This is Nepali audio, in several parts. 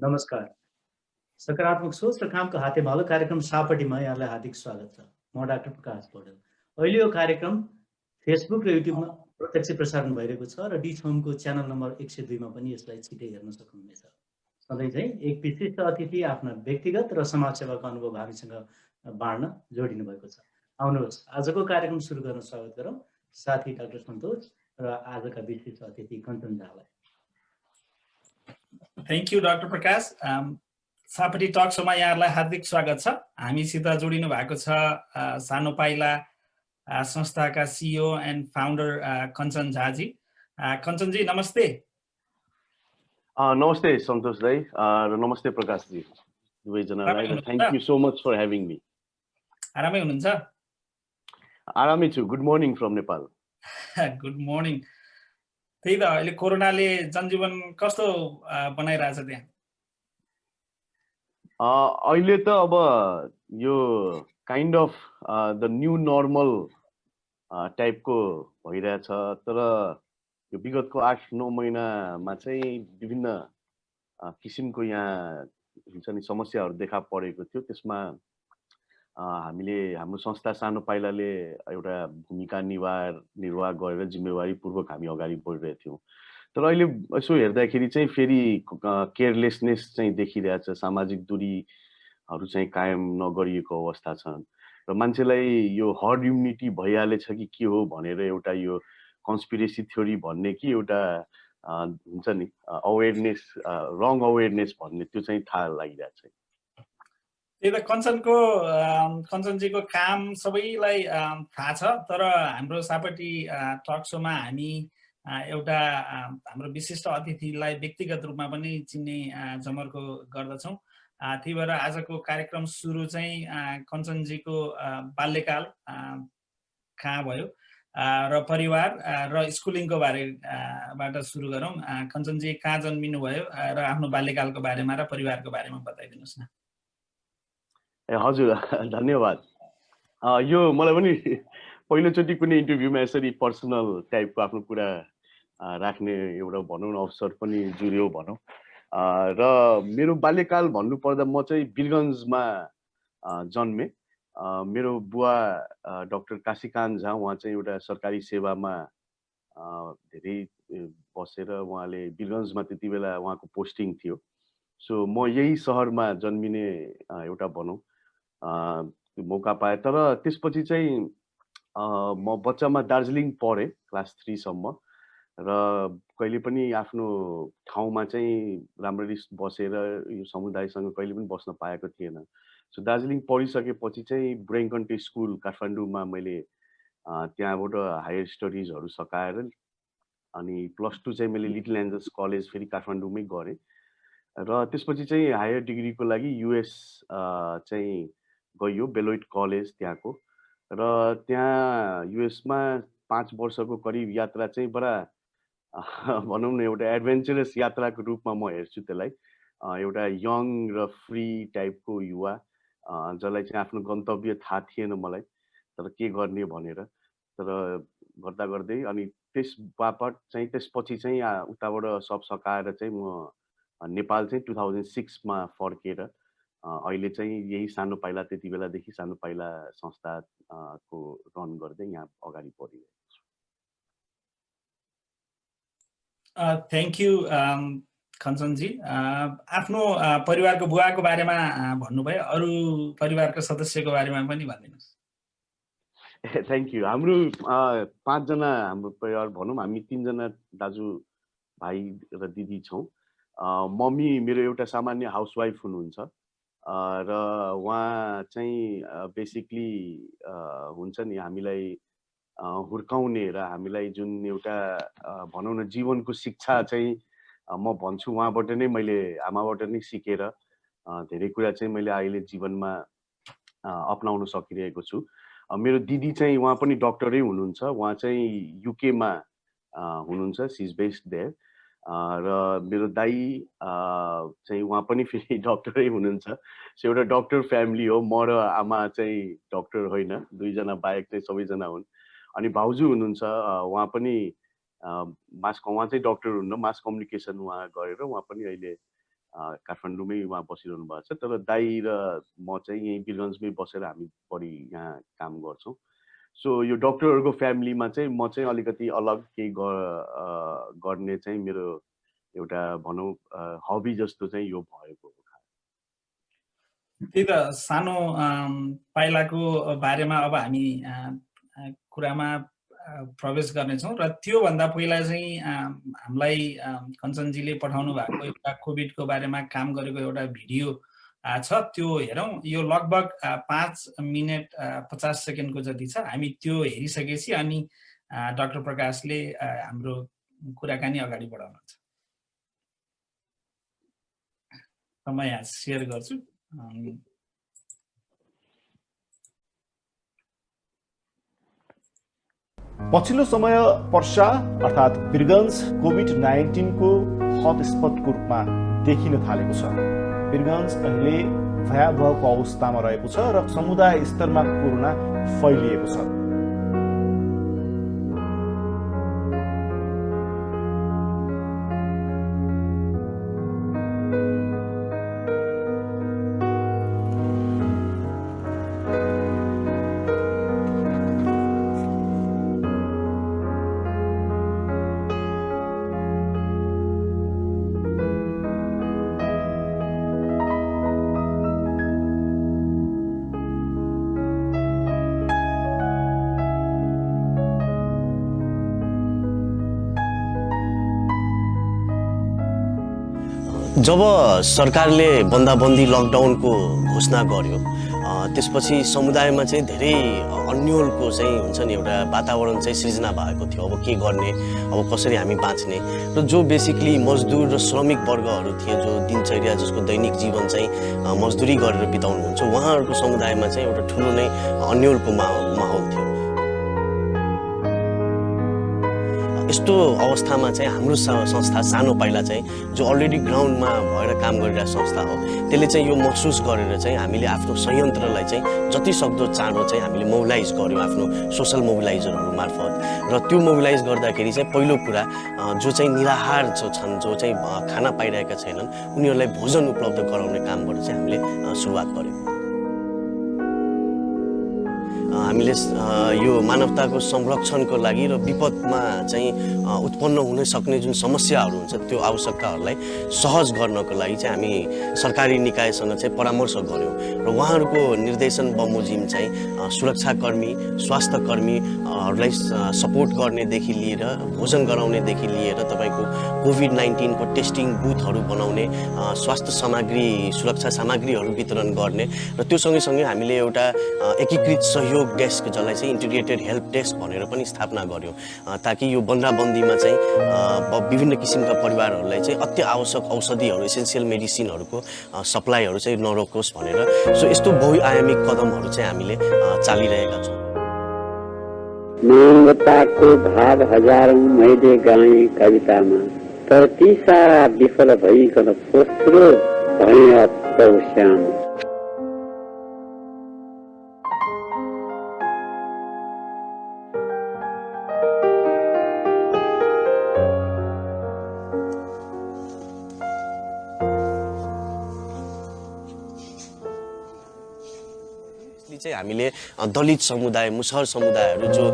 नमस्कार। सकारात्मक सोच र कामको हातेमालो कार्यक्रम सापटीमा यहाँलाई हार्दिक स्वागत छ। म डाक्टर प्रकाश पौडेल। अहिले यो कार्यक्रम फेसबुक र युट्युबमा प्रत्यक्ष प्रसारण भइरहेको छ र डिछोमको च्यानल नम्बर 102 मा पनि यसलाई छिटै हेर्न सक्नुहुनेछ। सधैँ चाहिँ एक विशिष्ट अतिथि आफ्ना व्यक्तिगत र समाजसेवाको अनुभव हामीसँग बाँड्न जोडिनु भएको छ। आउनुहोस् आजको कार्यक्रम सुरु गर्न स्वागत गरौँ साथी डाक्टर सन्तोष र आजका विशिष्ट अतिथि कञ्चनजहाँलाई। Thank you doctor Prakash. सापटी टक सोमा यहाँहरूलाई हार्दिक स्वागत छ। हामीसित जोडिनु भएको छ सानो पाइला संस्थाका CEO and founder Kanchan Jhaji. कञ्चनजी नमस्ते। नमस्ते सन्तोष दाई र नमस्ते प्रकाश जी दुवैजनालाई र thank you so much for having me. आरामै हुनुहुन्छ? आरामै छु। Good morning from Nepal. Good morning. त्यही त अहिले कोरोनाले जनजीवन कस्तो बनाइरहेछ त्यहाँ? अहिले त अब यो kind of the new normal टाइपको भइरहेछ, तर यो विगतको 8-9 महिनामा चाहिँ विभिन्न किसिमको यहाँ हुन्छ नि समस्याहरू देखा परेको थियो। त्यसमा हामीले हाम्रो संस्था सानो पाइलाले एउटा भूमिका निर्वाह गरेर जिम्मेवारी पूर्वक हामी अगाडि बढिरहेका थियौँ। तर अहिले यसो हेर्दाखेरि चाहिँ फेरि केयरलेसनेस चाहिँ देखिरहेछ। सामाजिक दूरीहरू चाहिँ कायम नगरिएको अवस्था छ र मान्छेलाई यो हर्ड इम्युनिटी भइहालेछ कि के हो भनेर एउटा यो कन्स्पिरेसी थ्योरी भन्ने कि एउटा हुन्छ नि अवेरनेस, रङ अवेरनेस भन्ने त्यो चाहिँ थाहा लागिरहेछ। त्यही त कञ्चनजीको काम सबैलाई थाहा छ, तर हाम्रो सापटी टक सोमा हामी एउटा हाम्रो विशिष्ट अतिथिलाई व्यक्तिगत रूपमा पनि चिन्ने जमर्को गर्दछौँ। त्यही भएर आजको कार्यक्रम सुरु चाहिँ कञ्चनजीको बाल्यकाल कहाँ भयो र परिवार र स्कुलिङको बारेबाट सुरु गरौँ। कञ्चनजी कहाँ जन्मिनु भयो र आफ्नो बाल्यकालको बारेमा र परिवारको बारेमा बताइदिनुहोस् न। हजुर धन्यवाद। यो मलाई पनि पहिलोचोटि कुनै इन्टरभ्यूमा यसरी पर्सनल टाइपको आफ्नो कुरा राख्ने एउटा भनौँ न अवसर पनि जुर्यो भनौँ। र मेरो बाल्यकाल भन्नुपर्दा म चाहिँ वीरगन्जमा जन्मेँ। मेरो बुवा डाक्टर काशीकान्त झा, उहाँ चाहिँ एउटा सरकारी सेवामा धेरै बसेर उहाँले वीरगन्जमा त्यति बेला उहाँको पोस्टिङ थियो। सो म यही सहरमा जन्मिने एउटा भनौँ मौका पाएँ। तर त्यसपछि चाहिँ म बच्चामा दार्जिलिङ पढेँ क्लास 3 सम्म र कहिले पनि आफ्नो ठाउँमा चाहिँ राम्ररी बसेर यो समुदायसँग कहिले पनि बस्न पाएको थिएन। सो दार्जिलिङ पढिसकेपछि चाहिँ ब्रेङ्कन्टे स्कुल काठमाडौँमा मैले त्यहाँबाट हायर स्टडिजहरू सकाएर अनि +2 चाहिँ मैले लिटल एन्जल्स कलेज फेरि काठमाडौँमै गरेँ र त्यसपछि चाहिँ हायर डिग्रीको लागि युएस चाहिँ गयो, बेलोइट कलेज त्यहाँको। र त्यहाँ युएसमा 5 वर्षको करिब यात्रा चाहिँ बडा भनौँ न एउटा एडभेन्चरस यात्राको रूपमा म हेर्छु त्यसलाई। एउटा यङ र फ्री टाइपको युवा जसलाई चाहिँ आफ्नो गन्तव्य थाहा थिएन मलाई, तर के गर्ने भनेर। तर गर्दा गर्दै अनि त्यसपछि चाहिँ उताबाट सब सकाएर चाहिँ म नेपाल चाहिँ 2006 मा फर्केर अहिले चाहिँ यही सानो पाइला, त्यति बेलादेखि सानो पाइला संस्थाको रन गर्दै यहाँ अगाडि बढिरहेको छु। Thank you Kanchan ji. आफ्नो परिवारको बुवाको बारेमा भन्नुभयो, अरू परिवारको सदस्यको बारेमा पनि भनिदिनुहोस्। Thank you. हाम्रो 5 जना हाम्रो परिवार भनौँ, हामी 3 जना दाजु भाइ र दिदी छौँ। मम्मी मेरो एउटा सामान्य हाउसवाइफ हुनुहुन्छ र उहाँ चाहिँ बेसिकली हुन्छ नि हामीलाई हुर्काउने र हामीलाई जुन एउटा भनौँ न जीवनको शिक्षा चाहिँ म भन्छु उहाँबाट नै मैले आमाबाट नै सिकेर धेरै कुरा चाहिँ मैले अहिले जीवनमा अपनाउन सकिरहेको छु। मेरो दिदी चाहिँ उहाँ पनि डक्टरै हुनुहुन्छ, उहाँ चाहिँ युकेमा हुनुहुन्छ, सी इज बेस्ड देयर। र मेरो दाई चाहिँ उहाँ पनि फेरि डक्टरै हुनुहुन्छ। सो एउटा डक्टर फ्यामिली हो। म र आमा चाहिँ डक्टर होइन, 2 जना बाहेक चाहिँ सबैजना हुन्। अनि भाउजू हुनुहुन्छ, उहाँ पनि उहाँ चाहिँ डक्टर हुन्न, मास कम्युनिकेसन उहाँ गरेर उहाँ पनि अहिले काठमाडौँमै उहाँ बसिरहनु भएको छ, तर दाई र म चाहिँ यहीँ वीरगन्जमै बसेर हामी बढी यहाँ काम गर्छौँ। सो यो डक्टरहरूको फ्यामिलीमा चाहिँ म चाहिँ अलिकति अलग केही गर्ने चाहिँ मेरो एउटा भनौँ हबी जस्तो चाहिँ यो भएको हो। त्यही त सानो पाइलाको बारेमा अब हामी कुरामा प्रवेश गर्नेछौँ र त्योभन्दा पहिला चाहिँ हामीलाई कञ्चनजीले पठाउनु भएको एउटा कोभिडको बारेमा काम गरेको एउटा भिडियो छ, त्यो हेरौँ। यो लगभग 5 मिनट 50 सेकेन्डको जति छ। हामी त्यो हेरिसकेपछि अनि डाक्टर प्रकाशले हाम्रो कुराकानी अगाडि बढाउनुहुन्छ। म यहाँ सेयर गर्छु। पछिल्लो समय पर्सा अर्थात् वीरगन्ज कोभिड-19 को हटस्पटको रूपमा देखिन थालेको छ। वीरगन्ज अहिले भयावहको अवस्थामा रहेको छ र समुदाय स्तरमा कोरोना फैलिएको छ। जब सरकारले बन्दाबन्दी लकडाउनको घोषणा गर्यो त्यसपछि समुदायमा चाहिँ धेरै अन्योलको चाहिँ हुन्छ नि एउटा वातावरण चाहिँ सृजना भएको थियो। अब के गर्ने, अब कसरी हामी बाँच्ने, र जो बेसिकली मजदुर र श्रमिक वर्गहरू थिए जो दिनचर्या जसको दैनिक जीवन चाहिँ मजदुरी गरेर बिताउनुहुन्छ, उहाँहरूको समुदायमा चाहिँ एउटा ठुलो नै अन्योलको माहौल थियो। यस्तो अवस्थामा चाहिँ हाम्रो संस्था सानो पाइला चाहिँ जो अलरेडी ग्राउन्डमा भएर काम गरिरहेको संस्था हो, त्यसले चाहिँ यो महसुस गरेर चाहिँ हामीले आफ्नो संयन्त्रलाई चाहिँ जति सक्दो चाँडो चाहिँ हामीले मोबिलाइज गर्यौँ आफ्नो सोसल मोबिलाइजरहरू मार्फत। र त्यो मोबिलाइज गर्दाखेरि चाहिँ पहिलो कुरा जो चाहिँ निराहार जो छन्, जो चाहिँ खाना पाइरहेका छैनन्, उनीहरूलाई भोजन उपलब्ध गराउने कामबाट चाहिँ हामीले सुरुवात गर्यौँ। हामीले यो मानवताको संरक्षणको लागि र विपदमा चाहिँ उत्पन्न हुन सक्ने जुन समस्याहरू हुन्छ त्यो आवश्यकताहरूलाई सहज गर्नको लागि चाहिँ हामी सरकारी निकायसँग चाहिँ परामर्श गऱ्यौँ र उहाँहरूको निर्देशन बमोजिम चाहिँ सुरक्षाकर्मी, स्वास्थ्यकर्मीहरूलाई सपोर्ट गर्नेदेखि लिएर भोजन गराउनेदेखि लिएर तपाईँको कोभिड-19 को टेस्टिङ बुथहरू बनाउने, स्वास्थ्य सामग्री, सुरक्षा सामग्रीहरू वितरण गर्ने र त्यो सँगै हामीले एउटा एकीकृत सहयोग डेस्क जसलाई चाहिँ इन्टिग्रेटेड हेल्प डेस्क भनेर पनि स्थापना गर्यौँ ताकि यो बन्दाबन्दीमा चाहिँ विभिन्न किसिमका परिवारहरूलाई चाहिँ अति आवश्यक औषधिहरू, एसेन्सियल मेडिसिनहरूको सप्लाईहरू चाहिँ नरोकोस् भनेर। सो यस्तो बहुआयामिक कदमहरू चाहिँ हामीले चालिरहेका छौँ। मानवताको भाव हजारौं मैले गाएँ कवितामा, तर ती सारा विफल भइकन फोस्रो भए श्याम। चाहिँ हामीले दलित समुदाय, मुसहर समुदायहरू जो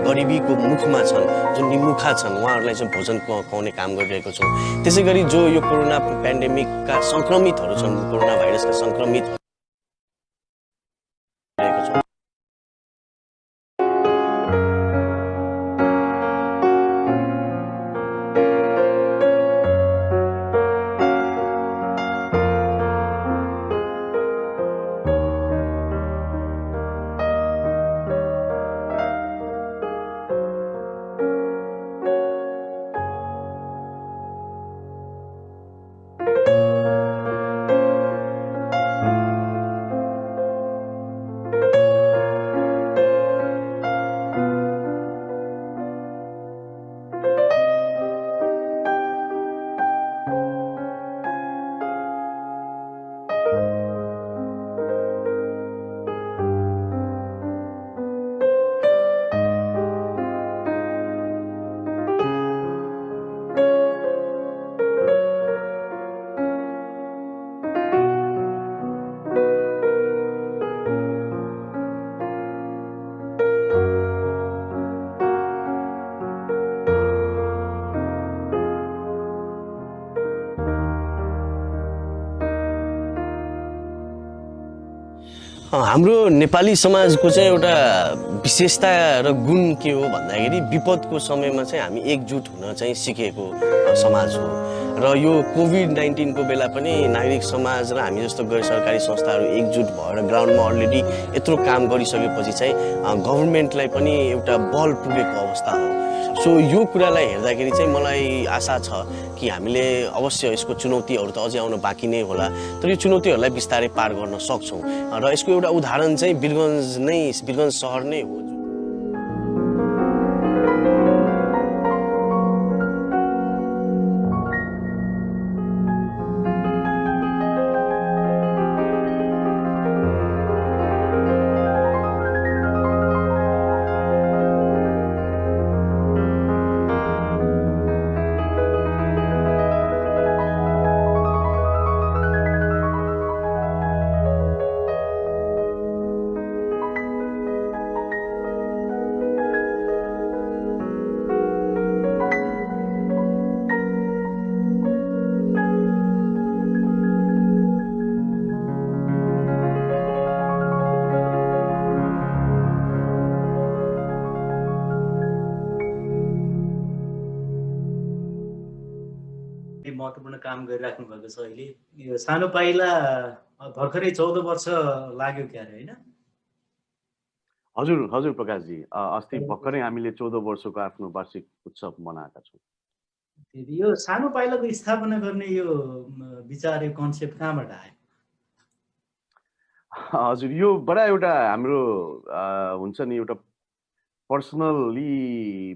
गरिबीको मुखमा छन्, जो निमुखा छन्, उहाँहरूलाई चाहिँ भोजन खुवाउने काम गरिरहेको छौँ। त्यसै गरी जो यो कोरोना पेन्डेमिकका सङ्क्रमितहरू छन्, कोरोना भाइरसका सङ्क्रमित हाम्रो नेपाली समाजको चाहिँ एउटा विशेषता र गुण के हो भन्दाखेरि विपदको समयमा चाहिँ हामी एकजुट हुन चाहिँ सिकेको समाज हो र यो कोभिड-19 को बेला पनि नागरिक समाज र हामी जस्तो गैर सरकारी संस्थाहरू एकजुट भएर ग्राउन्डमा अलरेडी यत्रो काम गरिसकेपछि चाहिँ गभर्नमेन्टलाई पनि एउटा बल पुगेको अवस्था हो। सो यो कुरालाई हेर्दाखेरि चाहिँ मलाई आशा छ कि हामीले अवश्य यसको चुनौतीहरू त अझै आउन बाँकी नै होला, तर यो चुनौतीहरूलाई बिस्तारै पार गर्न सक्छौँ र यसको एउटा उदाहरण चाहिँ वीरगञ्ज सहर नै हो। महत्त्वपूर्ण काम गरिराख्नु भएको छ अहिले। यो सानो पाइला भर्खरै 14 वर्ष लाग्यो क्यारे होइन? हजुर हजुर प्रकाशजी, अस्ति भर्खरै हामीले 14 वर्षको आफ्नो वार्षिक उत्सव मनाएका छौँ। यो सानो पाइलाको स्थापना गर्ने यो विचार, यो कन्सेप्ट कहाँबाट आयो? हजुर, यो बडा एउटा हाम्रो हुन्छ नि, एउटा पर्सनली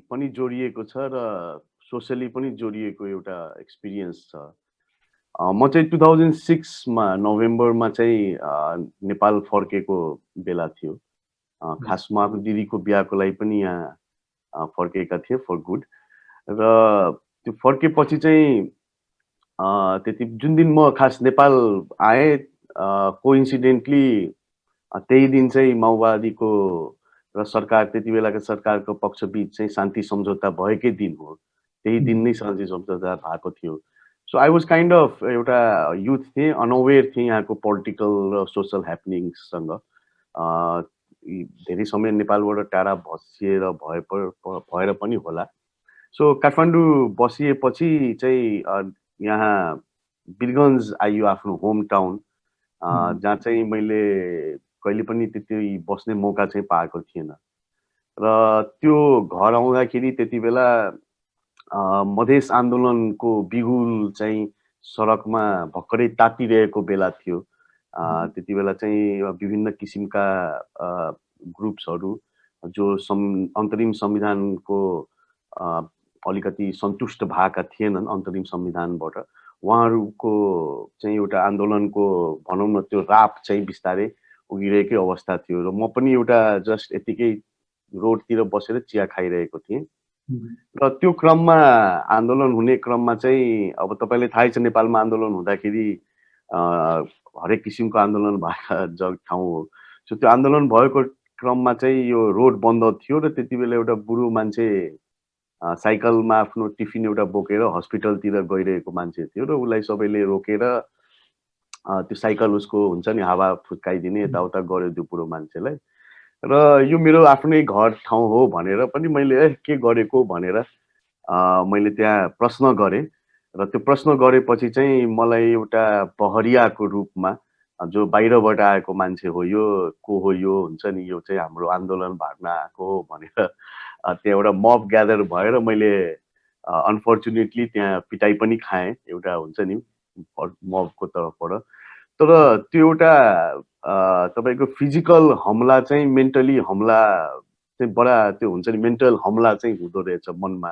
पनि जोडिएको छ र सोसियली पनि जोडिएको एउटा एक्सपिरियन्स छ। म चाहिँ 2006 मा नोभेम्बरमा चाहिँ नेपाल फर्केको बेला थियो। खासमा आफ्नो दिदीको बिहाको लागि पनि यहाँ फर्केका थिए फर गुड। र त्यो फर्केपछि चाहिँ त्यति जुन दिन म खास नेपाल आएँ, कोइन्सिडेन्टली त्यही दिन चाहिँ माओवादीको र सरकार, त्यति बेलाको सरकारको पक्षबीच चाहिँ शान्ति सम्झौता भएकै दिन हो। त्यही दिन नै शान्ति सम्झौता भएको थियो। So I was kind of एउटा युथ थिएँ, अनअवेयर थिएँ यहाँको पोलिटिकल र सोसल ह्यापनिङ्ससँग। धेरै समय नेपालबाट टाढा बसिएर भएर पनि होला। सो काठमाडौँ बसिएपछि चाहिँ यहाँ वीरगञ्ज आइयो, आफ्नो होम टाउन, जहाँ चाहिँ मैले कहिले पनि त्यति बस्ने मौका चाहिँ पाएको थिएन। र त्यो घर आउँदाखेरि त्यति बेला मधेस आन्दोलनको बिगुल चाहिँ सडकमा भर्खरै तातिरहेको बेला थियो। त्यति बेला चाहिँ विभिन्न किसिमका ग्रुप्सहरू जो अन्तरिम संविधानको अलिकति सन्तुष्ट भएका थिएनन् अन्तरिम संविधानबाट, उहाँहरूको चाहिँ एउटा आन्दोलनको भनौँ न त्यो राप चाहिँ बिस्तारै उगिरहेकै अवस्था थियो। र म पनि एउटा जस्ट यतिकै रोडतिर बसेर चिया खाइरहेको थिएँ। र त्यो क्रममा, आन्दोलन हुने क्रममा चाहिँ अब तपाईँलाई थाहै छ नेपालमा आन्दोलन हुँदाखेरि हरेक किसिमको आन्दोलन भएका ठाउँ हो। सो त्यो आन्दोलन भएको क्रममा चाहिँ यो रोड बन्द थियो र त्यति बेला एउटा बुढो मान्छे साइकलमा आफ्नो टिफिन एउटा बोकेर हस्पिटलतिर गइरहेको मान्छे थियो र उसलाई सबैले रोकेर त्यो साइकल उसको हुन्छ नि हावा फुत्काइदिने यताउता गर्यो त्यो बुढो मान्छेलाई। र यो मेरो आफ्नै घर ठाउँ हो भनेर पनि मैले के गरेको भनेर मैले त्यहाँ प्रश्न गरेँ। र त्यो प्रश्न गरेपछि चाहिँ मलाई एउटा पहरियाको रूपमा, जो बाहिरबाट आएको मान्छे हो, यो को हो, यो हुन्छ नि, यो चाहिँ हाम्रो आन्दोलन भाग्न आएको हो भनेर त्यहाँ एउटा मब ग्यादर भएर मैले अनफर्चुनेटली त्यहाँ पिटाइ पनि खाएँ एउटा हुन्छ नि मबको तर्फबाट। तर त्यो एउटा तपाईँको फिजिकल हमला चाहिँ मेन्टली हमला चाहिँ बडा त्यो हुन्छ नि, मेन्टल हमला चाहिँ हुँदो रहेछ मनमा।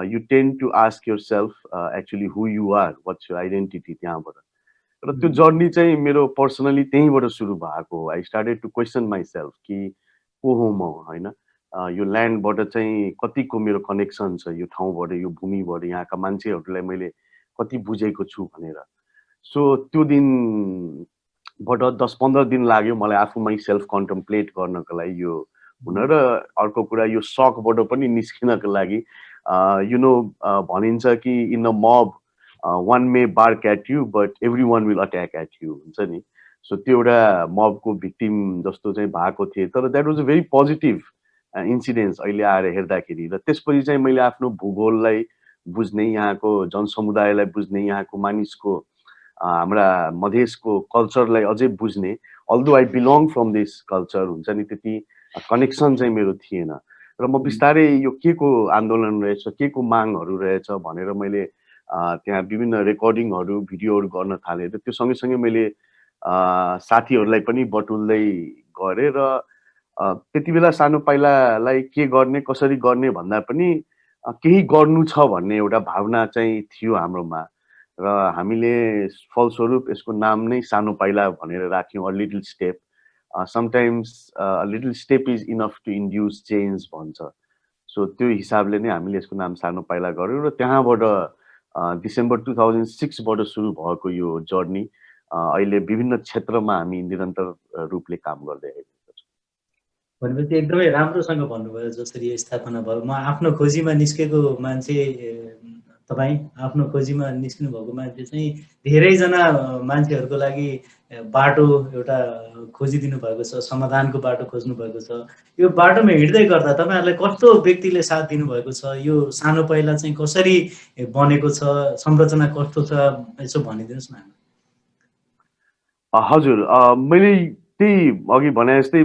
You tend to ask yourself actually who you are, what's your identity त्यहाँबाट। र त्यो जर्नी चाहिँ मेरो पर्सनली त्यहीँबाट सुरु भएको हो। I started to question myself कि को हो म, होइन, यो ल्यान्डबाट चाहिँ कतिको मेरो कनेक्सन छ, यो ठाउँबाट, यो भूमिबाट, यहाँका मान्छेहरूलाई मैले कति बुझेको छु भनेर। सो त्यो दिनबाट 10-15 दिन लाग्यो मलाई आफूमै सेल्फ कन्टम्प्लेट गर्नको लागि यो हुन। र अर्को कुरा, यो सकबाट पनि निस्किनको लागि यु नो भनिन्छ कि इन अ मब one may bark at you but everyone will attack at you, हुन्छ नि। सो त्यो एउटा मबको भिक्टिम जस्तो चाहिँ भएको थिएँ, तर that was a very positive incidence अहिले आएर हेर्दाखेरि। र त्यसपछि चाहिँ मैले आफ्नो भूगोललाई बुझ्ने, यहाँको जनसमुदायलाई बुझ्ने, यहाँको मानिसको हाम्रा मधेसको कल्चरलाई अझै बुझ्ने, although I belong from this culture हुन्छ नि, त्यति कनेक्सन चाहिँ मेरो थिएन। र म बिस्तारै यो के को आन्दोलन रहेछ, के को मागहरू रहेछ भनेर मैले त्यहाँ विभिन्न रेकर्डिङहरू भिडियोहरू गर्न थालेँ। र त्यो सँगैसँगै मैले साथीहरूलाई पनि बटुल्दै गरेँ। र त्यति बेला सानो पाइलालाई के गर्ने, कसरी गर्ने भन्दा पनि केही गर्नु छ भन्ने एउटा भावना चाहिँ थियो हाम्रोमा। र हामीले फलस्वरूप यसको नाम नै सानो पाइला भनेर राख्यौँ, a little step. Sometimes a little step is enough to induce change भन्छ। सो त्यो हिसाबले नै हामीले यसको नाम सानो पाइला गर्यौँ। र त्यहाँबाट डिसेम्बर 2006बाट सुरु भएको यो जर्नी अहिले विभिन्न क्षेत्रमा हामी निरन्तर रूपले काम गर्दै आइरहेका छौँ। भनेपछि एकदमै राम्रोसँग भन्नुभयो जसरी यो स्थापना भयो। म आफ्नो खोजीमा निस्केको मान्छे, तपाईँ आफ्नो खोजीमा निस्किनु भएको मान्छे चाहिँ धेरैजना मान्छेहरूको लागि बाटो एउटा खोजिदिनु भएको छ, समाधानको बाटो खोज्नु भएको छ। यो बाटोमा हिँड्दै गर्दा तपाईँहरूलाई कस्तो व्यक्तिले साथ दिनुभएको छ? यो सानो पाइला चाहिँ कसरी बनेको छ, संरचना कस्तो छ, यसो भनिदिनुहोस् न। हजुर, मैले त्यही अघि भने जस्तै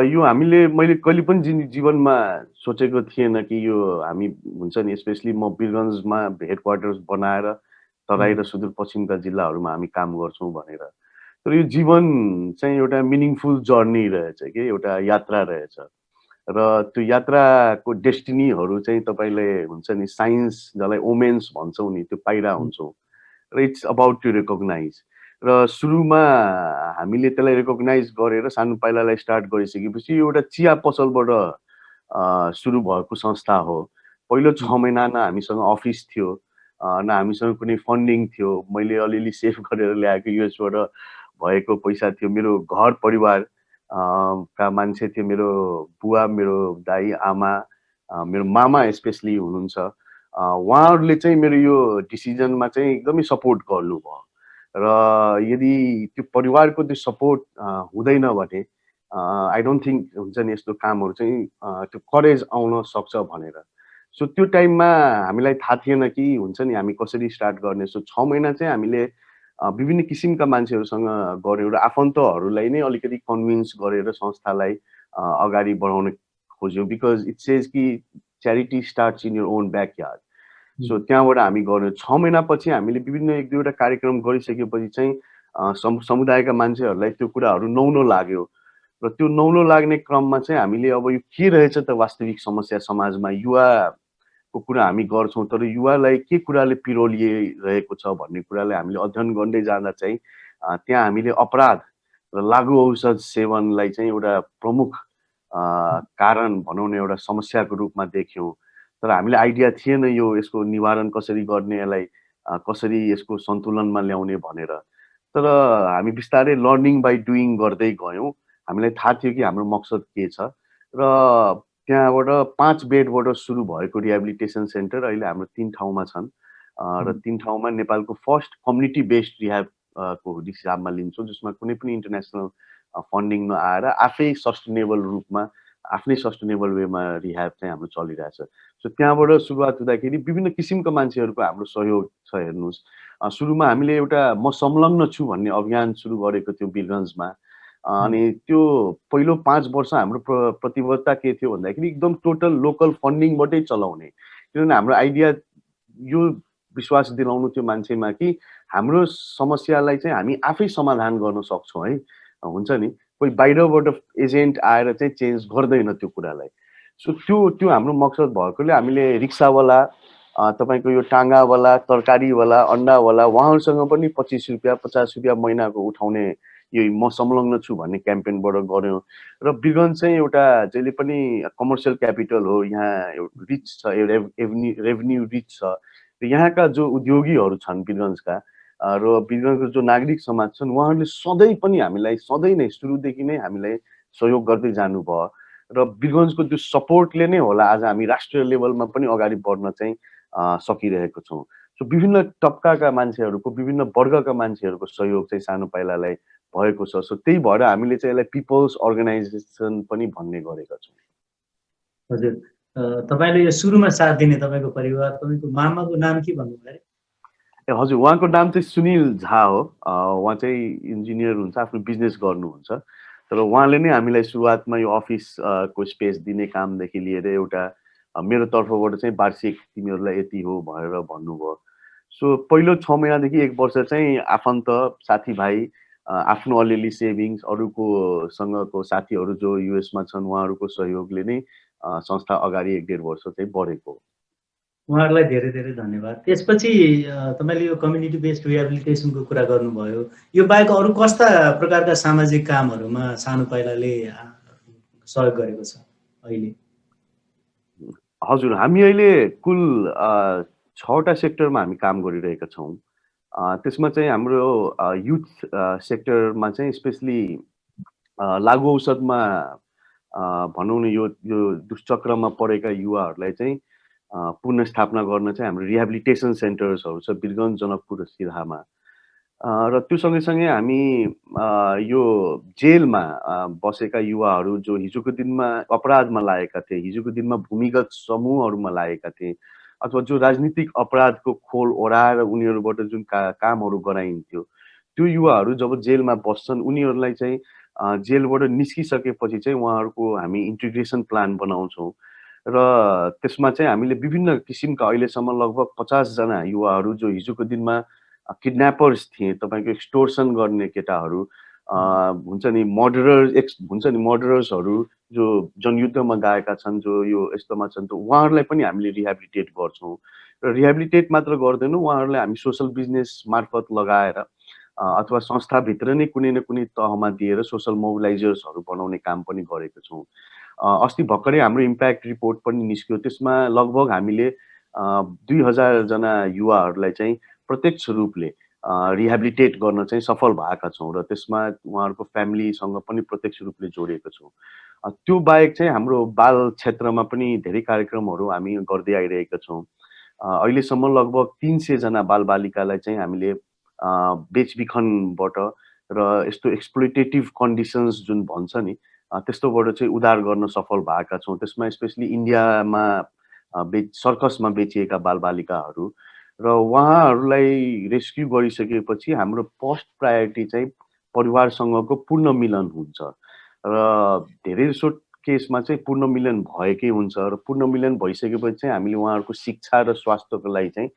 यो मैले कहिले पनि जीवनमा सोचेको थिएन कि यो हामी हुन्छ नि, स्पेसली म वीरगन्जमा हेडक्वार्टर्स बनाएर तराई र सुदूरपश्चिमका जिल्लाहरूमा हामी काम गर्छौँ भनेर। तर यो जीवन चाहिँ एउटा मिनिङफुल जर्नी रहेछ कि, एउटा यात्रा रहेछ। र त्यो यात्राको डेस्टिनीहरू चाहिँ तपाईँले हुन्छ नि, साइन्स जसलाई ओमेन्स भन्छौँ नि, त्यो पाइरा हुन्छौँ। र इट्स अबाउट टु रेकग्नाइज। र सुरुमा हामीले त्यसलाई रेकग्नाइज गरेर सानो पाइलालाई स्टार्ट गरिसकेपछि यो एउटा चिया पसलबाट सुरु भएको संस्था हो। पहिलो 6 महिना न हामीसँग अफिस थियो, न हामीसँग कुनै फन्डिङ थियो। मैले अलिअलि सेभ गरेर ल्याएको युएसबाट भएको पैसा थियो। मेरो घर परिवार का मान्छे थियो, मेरो बुवा, मेरो दाइ, आमा, मेरो मामा स्पेसली हुनुहुन्छ। उहाँहरूले चाहिँ मेरो यो डिसिजनमा चाहिँ एकदमै सपोर्ट गर्नुभयो। र यदि त्यो परिवारको त्यो सपोर्ट हुँदैन भने आई डोन्ट थिङ्क हुन्छ नि यस्तो कामहरू चाहिँ त्यो करेज आउन सक्छ भनेर। सो त्यो टाइममा हामीलाई थाहा थिएन कि हुन्छ नि हामी कसरी स्टार्ट गर्ने। सो 6 महिना चाहिँ हामीले विभिन्न किसिमका मान्छेहरूसँग गऱ्यौँ र आफन्तहरूलाई नै अलिकति कन्भिन्स गरेर संस्थालाई अगाडि बढाउन खोज्यौँ। बिकज इट सेज कि charity starts in your own backyard. So त्यहाँबाट हामी गऱ्यौँ। 6 महिनापछि हामीले विभिन्न 1-2वटा कार्यक्रम गरिसकेपछि चाहिँ समुदायका मान्छेहरूलाई त्यो कुराहरू नौलो लाग्यो। र त्यो नौलो लाग्ने क्रममा चाहिँ हामीले अब यो के रहेछ त वास्तविक समस्या समाजमा, युवाको कुरा हामी गर्छौँ, तर युवालाई के कुराले पिरोलिरहेको छ भन्ने कुरालाई हामीले अध्ययन गर्दै जाँदा चाहिँ त्यहाँ हामीले अपराध र लागु औषध सेवनलाई चाहिँ एउटा प्रमुख कारण भनौँ न, एउटा समस्याको रूपमा देख्यौँ। तर हामीले आइडिया थिएन यसको निवारण कसरी गर्ने, यसलाई कसरी यसको सन्तुलनमा ल्याउने भनेर। तर हामी बिस्तारै लर्निङ बाई डुइङ गर्दै गयौँ। हामीलाई थाहा थियो कि हाम्रो मकसद के छ। र त्यहाँबाट 5 बेडबाट सुरु भएको रिहेबिलिटेसन सेन्टर अहिले हाम्रो 3 ठाउँमा छन्। र 3 ठाउँमा नेपालको फर्स्ट कम्युनिटी बेस्ड रिह्याब को हिसाबमा लिन्छौँ, जसमा कुनै पनि इन्टरनेसनल फन्डिङ नआएर आफै सस्टेनेबल रूपमा, आफ्नै सस्टेनेबल वेमा रिह्याब चाहिँ हाम्रो चलिरहेछ। सो त्यहाँबाट सुरुवात हुँदाखेरि विभिन्न किसिमका मान्छेहरूको हाम्रो सहयोग छ। हेर्नुहोस्, सुरुमा हामीले एउटा म संलग्न छु भन्ने अभियान सुरु गरेको थियो वीरगन्जमा। अनि त्यो पहिलो 5 वर्ष हाम्रो प्रतिबद्धता के थियो भन्दाखेरि एकदम टोटल लोकल फन्डिङबाटै चलाउने। किनभने हाम्रो आइडिया यो विश्वास दिलाउनु थियो मान्छेमा कि हाम्रो समस्यालाई चाहिँ हामी आफै समाधान गर्न सक्छौँ है। हुन्छ नि, कोही बाहिरबाट एजेन्ट आएर चाहिँ चेन्ज गर्दैन त्यो कुरालाई। सो त्यो हाम्रो मकसद भएकोले हामीले रिक्सावाला, तपाईँको यो टाङ्गावाला, तरकारीवाला, अन्डावाला, उहाँहरूसँग पनि 25 रुपियाँ 50 रुपियाँ महिनाको उठाउने यो म संलग्न छु भन्ने क्याम्पेनबाट गऱ्यौँ। र वीरगन्ज चाहिँ एउटा जहिले पनि कमर्सियल क्यापिटल हो, यहाँ रिच छ, रेभेन्यू रिच छ। र यहाँका जो उद्योगीहरू छन् वीरगन्जका र वीरगन्जको जो नागरिक समाज छन्, उहाँहरूले सधैँ पनि हामीलाई, सधैँ नै सुरुदेखि नै हामीलाई सहयोग गर्दै जानुभयो। र वीरगन्जको त्यो सपोर्टले नै होला आज हामी राष्ट्रिय लेभलमा पनि अगाडि बढ्न चाहिँ सकिरहेको छौँ। सो विभिन्न तबकाका मान्छेहरूको, विभिन्न वर्गका मान्छेहरूको सहयोग चाहिँ सानो पाइलालाई भएको छ। सो त्यही भएर हामीले चाहिँ यसलाई पिपल्स अर्गनाइजेसन पनि भन्ने गरेका छौँ। हजुर, तपाईँले यो सुरुमा साथ दिने तपाईँको परिवार, तपाईँको मामाको नाम के भन्नुभयो अरे? हजुर, उहाँको नाम चाहिँ सुनिल झा हो। उहाँ चाहिँ इन्जिनियर हुनुहुन्छ, आफ्नो बिजनेस गर्नुहुन्छ। तर उहाँले नै हामीलाई सुरुवातमा यो अफिस को स्पेस दिने कामदेखि लिएर एउटा मेरो तर्फबाट चाहिँ वार्षिक तिमीहरूलाई यति हो भनेर भन्नुभयो। सो पहिलो 6 महिनादेखि 1 वर्ष चाहिँ आफन्त साथीभाइ, आफ्नो अलिअलि सेभिङ्स, अरूको सँगको साथीहरू जो युएसमा छन् उहाँहरूको सहयोगले नै संस्था अगाडि 1-1.5 वर्ष चाहिँ बढेको। उहाँहरूलाई धेरै धेरै धन्यवाद। त्यसपछि तपाईँले यो कम्युनिटी बेस्ड रिहेबिलिटेसनको कुरा गर्नुभयो। यो बाहेक अरू कस्ता प्रकारका सामाजिक कामहरूमा सानो पाइलाले सहयोग गरेको छ अहिले? हजुर, हामी अहिले कुल 6वटा सेक्टरमा हामी काम गरिरहेका छौँ। त्यसमा चाहिँ हाम्रो युथ सेक्टरमा चाहिँ स्पेसली लागु औषधमा भनौँ न यो दुष्चक्रमा परेका युवाहरूलाई चाहिँ पुनर्स्थापना गर्न चाहिँ हाम्रो रिहेबिलिटेसन सेन्टर्सहरू छ वीरगञ्ज, जनकपुर र सिराहामा। र त्यो सँगैसँगै हामी यो जेलमा बसेका युवाहरू जो हिजोको दिनमा अपराधमा लागेका थिए, हिजोको दिनमा भूमिगत समूहहरूमा लागेका थिए, अथवा जो राजनीतिक अपराधको खोल ओढाएर उनीहरूबाट जुन कामहरू गराइन्थ्यो, त्यो युवाहरू जब जेलमा बस्छन् उनीहरूलाई चाहिँ जेलबाट निस्किसकेपछि चाहिँ उहाँहरूको हामी इन्टिग्रेसन प्लान बनाउँछौँ। र त्यसमा चाहिँ हामीले विभिन्न किसिमका अहिलेसम्म लगभग 50 जना युवाहरू जो हिजोको दिनमा किडन्यापर्स थिए, तपाईँको एक्सटोर्सन गर्ने केटाहरू हुन्छ नि, मर्डरर्सहरू जो जनयुद्धमा गएका छन्, जो यो यस्तोमा छन्, त उहाँहरूलाई पनि हामीले रिहेबिलिटेट गर्छौँ। र रिहेबिलिटेट मात्र गर्दैनौँ, उहाँहरूलाई हामी सोसल बिजनेस मार्फत लगाएर अथवा संस्थाभित्र नै कुनै न कुनै तहमा दिएर सोसल मोबिलाइजर्सहरू बनाउने काम पनि गरेको छौँ। अस्ति भर्खरै हाम्रो इम्प्याक्ट रिपोर्ट पनि निस्क्यो। त्यसमा लगभग हामीले 2000 जना युवाहरूलाई चाहिँ प्रत्यक्ष रूपले रिहेबिलिटेट गर्न चाहिँ सफल भएका छौँ र त्यसमा उहाँहरूको फ्यामिलीसँग पनि प्रत्यक्ष रूपले जोडिएको छौँ। त्यो बाहेक चाहिँ हाम्रो बाल क्षेत्रमा पनि धेरै कार्यक्रमहरू हामी गर्दै आइरहेका छौँ। अहिलेसम्म लगभग 300 जना बालबालिकालाई चाहिँ हामीले बेचबिखनबाट र यस्तो एक्सप्लोइटेटिभ कन्डिसन्स जुन भन्छ नि, त्यस्तोबाट चाहिँ उद्धार गर्न सफल भएका छौँ। त्यसमा स्पेसली इन्डियामा सर्कसमा बेचिएका बालबालिकाहरू र उहाँहरूलाई रेस्क्यु गरिसकेपछि हाम्रो फर्स्ट प्रायोरिटी चाहिँ परिवारसँगको पूर्ण मिलन हुन्छ र धेरैजसो केसमा चाहिँ पूर्ण मिलन भएकै हुन्छ र पूर्ण मिलन भइसकेपछि चाहिँ हामीले उहाँहरूको शिक्षा र स्वास्थ्यको लागि चाहिँ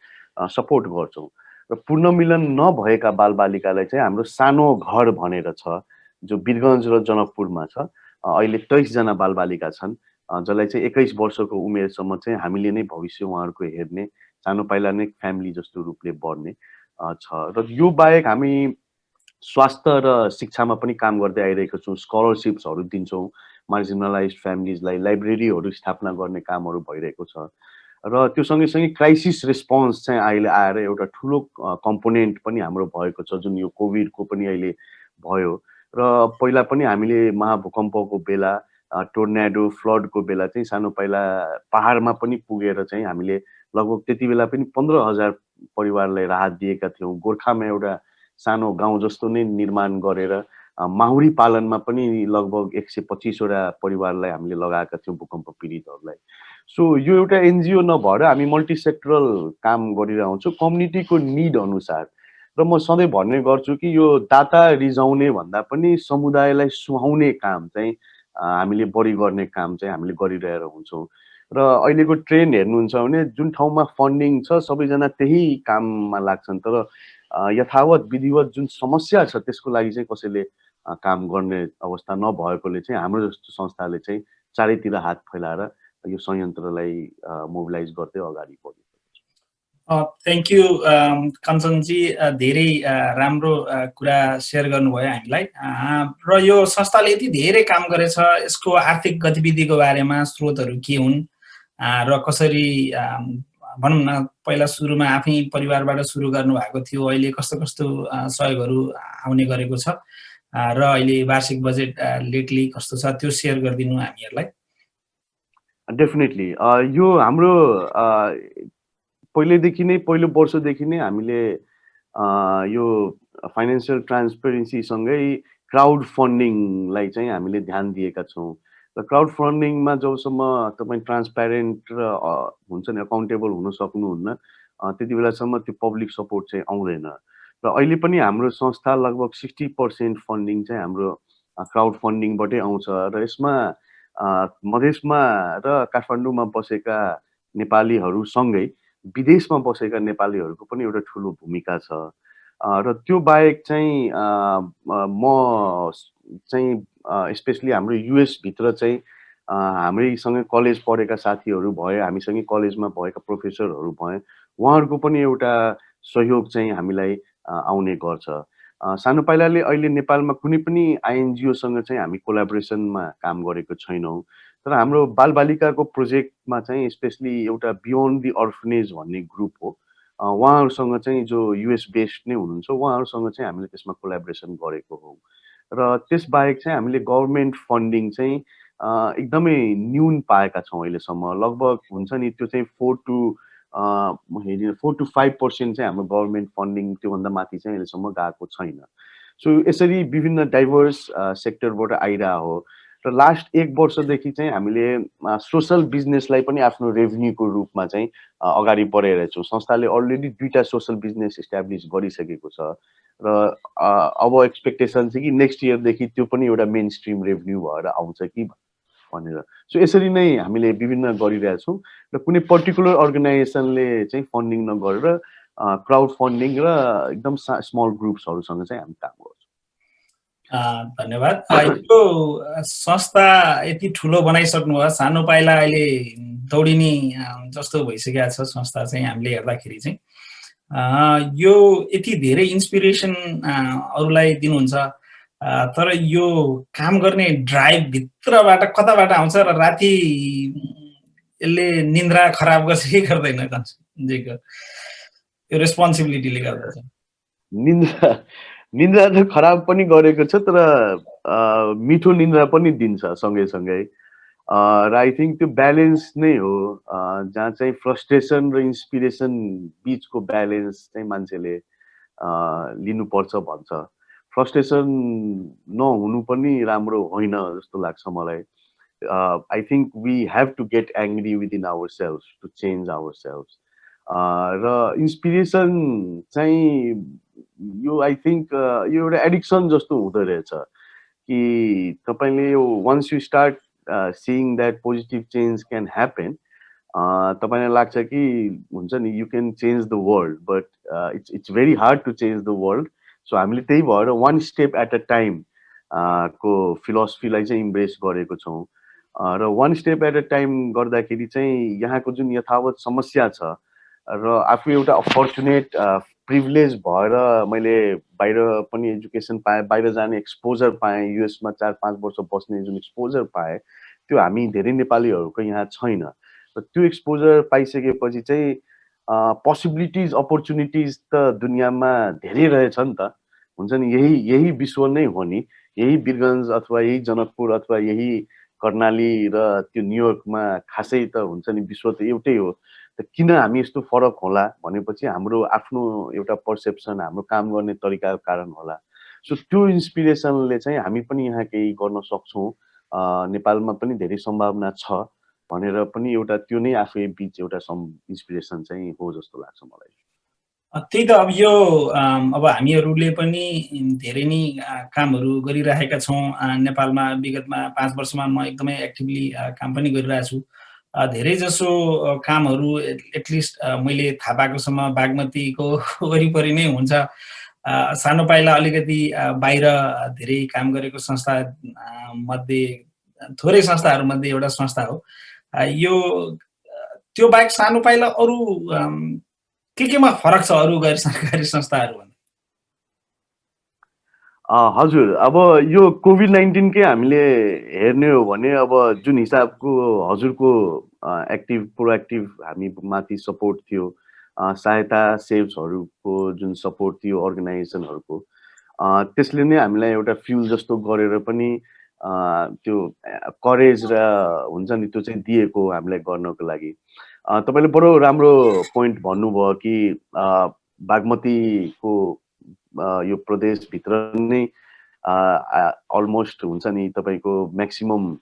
सपोर्ट गर्छौँ। र पूर्ण मिलन नभएका बालबालिकालाई चाहिँ हाम्रो सानो घर भनेर छ जो वीरगञ्ज र जनकपुरमा छ। अहिले 23 जना बालबालिका छन् जसलाई चाहिँ 21 वर्षको उमेरसम्म चाहिँ हामीले नै भविष्य उहाँहरूको हेर्ने, सानो पाइला नै फ्यामिली जस्तो रूपले बढ्ने छ। र यो बाहेक हामी स्वास्थ्य र शिक्षामा पनि काम गर्दै आइरहेको छौँ। स्कलरसिप्सहरू दिन्छौँ मार्जिनलाइज्ड फ्यामिलीजलाई, लाइब्रेरीहरू स्थापना गर्ने कामहरू भइरहेको छ। र त्यो सँगैसँगै क्राइसिस रेस्पोन्स चाहिँ अहिले आएर एउटा ठुलो कम्पोनेन्ट पनि हाम्रो भएको छ, जुन यो कोभिडको पनि अहिले भयो। र पहिला पनि हामीले महाभूकम्पको बेला, टोर्नेडो, फ्लडको बेला चाहिँ सानो पाइला पहाडमा पनि पुगेर चाहिँ हामीले लगभग त्यति बेला पनि 15,000 परिवारलाई राहत दिएका थियौँ। गोर्खामा एउटा सानो गाउँ जस्तो नै निर्माण गरेर माहुरी पालनमा पनि लगभग 125 वटा परिवारलाई हामीले लगाएका थियौँ भूकम्प पीडितहरूलाई। सो यो एउटा एनजिओ नभएर हामी मल्टिसेक्टरल काम गरिरहन्छौँ कम्युनिटीको निड अनुसार। र म सधैँ भन्ने गर्छु कि यो दाता रिजाउने भन्दा पनि समुदायलाई सुहाउने काम चाहिँ हामीले बढी गर्ने काम चाहिँ हामीले गरिरहेर हुन्छौँ। र अहिलेको ट्रेन्ड हेर्नुहुन्छ भने जुन ठाउँमा फन्डिङ छ सबैजना त्यही काममा लाग्छन्, तर यथावत विधिवत जुन समस्या छ त्यसको लागि चाहिँ कसैले काम गर्ने अवस्था नभएकोले चाहिँ हाम्रो जस्तो संस्थाले चाहिँ चारैतिर हात फैलाएर यो संयन्त्रलाई मोबिलाइज गर्दै अगाडि बढ्यो। थ्याङ्क यू कञ्चनजी, धेरै राम्रो कुरा सेयर गर्नुभयो हामीलाई। र यो संस्थाले यति धेरै काम गरेछ, यसको आर्थिक गतिविधिको बारेमा स्रोतहरू के हुन् र कसरी भनौँ न पहिला सुरुमा आफै परिवारबाट सुरु गर्नुभएको थियो, अहिले कस्तो कस्तो सहयोगहरू आउने गरेको छ र अहिले वार्षिक बजेट लेटली कस्तो छ त्यो सेयर गरिदिनु हामीहरूलाई। डेफिनेटली यो हाम्रो पहिलो वर्षदेखि नै हामीले यो फाइनेन्सियल ट्रान्सपेरेन्सीसँगै क्राउड फन्डिङलाई चाहिँ हामीले ध्यान दिएका छौँ र क्राउड फन्डिङमा जबसम्म तपाईँ ट्रान्सप्यारेन्ट र हुन्छ नि अकाउन्टेबल हुन सक्नुहुन्न त्यति बेलासम्म त्यो पब्लिक सपोर्ट चाहिँ आउँदैन र अहिले पनि हाम्रो संस्था लगभग 60% फन्डिङ चाहिँ हाम्रो क्राउड फन्डिङबाटै आउँछ र यसमा मधेसमा र काठमाडौँमा बसेका नेपालीहरूसँगै विदेशमा बसेका नेपालीहरूको पनि एउटा ठुलो भूमिका छ र त्यो बाहेक चाहिँ म चाहिँ स्पेसली हाम्रो युएस भित्र चाहिँ हाम्रैसँगै कलेज पढेका साथीहरू भए हामीसँगै कलेजमा भएका प्रोफेसरहरू भए उहाँहरूको पनि एउटा सहयोग चाहिँ हामीलाई आउने गर्छ सानो पाइलाले अहिले नेपालमा कुनै पनि आइएनजिओसँग चाहिँ हामी कोलाबोरेसनमा काम गरेको छैनौँ तर हाम्रो बालबालिकाको प्रोजेक्टमा चाहिँ स्पेसली एउटा बियोन्ड दि अर्फनेज भन्ने ग्रुप हो उहाँहरूसँग चाहिँ जो युएस बेस्ड नै हुनुहुन्छ उहाँहरूसँग चाहिँ हामीले त्यसमा कोलाबोरेसन गरेको हौँ र त्यसबाहेक चाहिँ हामीले गभर्मेन्ट फन्डिङ चाहिँ एकदमै न्यून पाएका छौँ अहिलेसम्म लगभग हुन्छ नि त्यो चाहिँ 4 to 5% चाहिँ हाम्रो गभर्मेन्ट फन्डिङ त्योभन्दा माथि चाहिँ अहिलेसम्म गएको छैन सो यसरी विभिन्न डाइभर्स सेक्टरबाट आइरहेको हो र लास्ट 1 वर्षदेखि चाहिँ हामीले सोसल बिजनेसलाई पनि आफ्नो रेभेन्यूको रूपमा चाहिँ अगाडि बढाइरहेका छौँ संस्थाले अलरेडी 2टा सोसल बिजनेस इस्टाब्लिस गरिसकेको छ र अब एक्सपेक्टेसन चाहिँ कि नेक्स्ट इयरदेखि त्यो पनि एउटा मेन स्ट्रिम रेभेन्यू भएर आउँछ कि भनेर सो यसरी नै हामीले विभिन्न गरिरहेका छौँ र कुनै पर्टिकुलर अर्गनाइजेसनले चाहिँ फन्डिङ नगरेर क्राउड फन्डिङ र एकदम स्मल ग्रुप्सहरूसँग चाहिँ हामी काम गर्छौँ धन्यवाद यो संस्था यति ठुलो बनाइसक्नुभयो सानो पाइला अहिले दौडिने जस्तो भइसकेको छ संस्था चाहिँ हामीले हेर्दाखेरि चाहिँ यो यति धेरै इन्सपिरेसन अरूलाई दिनुहुन्छ तर यो काम गर्ने ड्राइभ भित्रबाट कताबाट आउँछ र राति यसले निन्द्रा खराब गर्छ कि गर्दैन कन्सेप्टको यो रेस्पोन्सिबिलिटीले गर्दा चाहिँ निन्द्रा त खराब पनि गरेको छ तर मिठो निन्द्रा पनि दिन्छ सँगै र आई थिङ्क त्यो ब्यालेन्स नै हो जहाँ चाहिँ फ्रस्ट्रेसन र इन्सपिरेसन बिचको ब्यालेन्स चाहिँ मान्छेले लिनुपर्छ भन्छ फ्रस्ट्रेसन नहुनु पनि राम्रो होइन जस्तो लाग्छ मलाई I think we have to get angry within our self to change our self र इन्सपिरेसन चाहिँ यो आई थिङ्क यो एउटा एडिक्सन जस्तो हुँदो रहेछ कि तपाईँले यो once you start seeing that positive change can happen तपाईलाई लाग्छ कि हुन्छ नि you can change the world but it's very hard to change the world so हामीले त्यही भएर one step at a time को फिलोसफीलाई चाहिँ इम्ब्रेस गरेको छौँ र one step at a time गर्दाखेरि चाहिँ यहाँको जुन यथावत समस्या छ र आफू एउटा अपर्चुनेट प्रिभिलेज भएर मैले बाहिर पनि एजुकेसन पाएँ बाहिर जाने एक्सपोजर पाएँ युएसमा 4-5 वर्ष बस्ने जुन एक्सपोजर पाएँ त्यो हामी धेरै नेपालीहरूको यहाँ छैन र त्यो एक्सपोजर पाइसकेपछि चाहिँ पोसिबिलिटिज अपर्चुनिटिज त दुनियाँमा धेरै रहेछ नि त हुन्छ नि यही विश्व नै हो नि यही वीरगञ्ज अथवा यही जनकपुर अथवा यही कर्णाली र त्यो न्युयोर्कमा खासै त हुन्छ नि विश्व त एउटै हो त किन हामी यस्तो फरक होला भनेपछि हाम्रो आफ्नो एउटा पर्सेप्सन हाम्रो काम गर्ने तरिकाको कारण होला सो त्यो इन्सपिरेसनले चाहिँ हामी पनि यहाँ केही गर्न सक्छौँ नेपालमा पनि धेरै सम्भावना छ भनेर पनि एउटा त्यो नै आफै बीच एउटा इन्सपिरेसन चाहिँ हो जस्तो लाग्छ मलाई त्यही त अब यो अब हामीहरूले पनि धेरै नै कामहरू गरिरहेका छौँ नेपालमा विगतमा 5 वर्षमा म एकदमै एक्टिभली काम पनि गरिरहेको छु धेरै जसो कामहरू एटलिस्ट मैले थाहा पाएकोसम्म बागमतीको वरिपरि नै हुन्छ सानो पाइला अलिकति बाहिर धेरै काम गरेको संस्था मध्ये थोरै संस्थाहरू मध्ये एउटा संस्था हो यो त्यो बाहेक सानो पाइला अरू केमा फरक छ अरू गैर सरकारी संस्थाहरू भन्दा हजुर अब यो कोभिड-19 कै हामीले हेर्ने हो भने अब जुन हिसाबको हजुरको प्रोएक्टिभ हामी माथि सपोर्ट थियो सहायता सेव्सहरूको जुन सपोर्ट थियो अर्गनाइजेसनहरूको त्यसले नै हामीलाई एउटा फ्युल जस्तो गरेर पनि त्यो करेज र हुन्छ नि त्यो चाहिँ दिएको हामीलाई गर्नको लागि तपाईले बडो राम्रो पोइन्ट भन्नुभयो कि बागमतीको यो प्रदेशभित्र नै अलमोस्ट हुन्छ नि तपाईँको म्याक्सिमम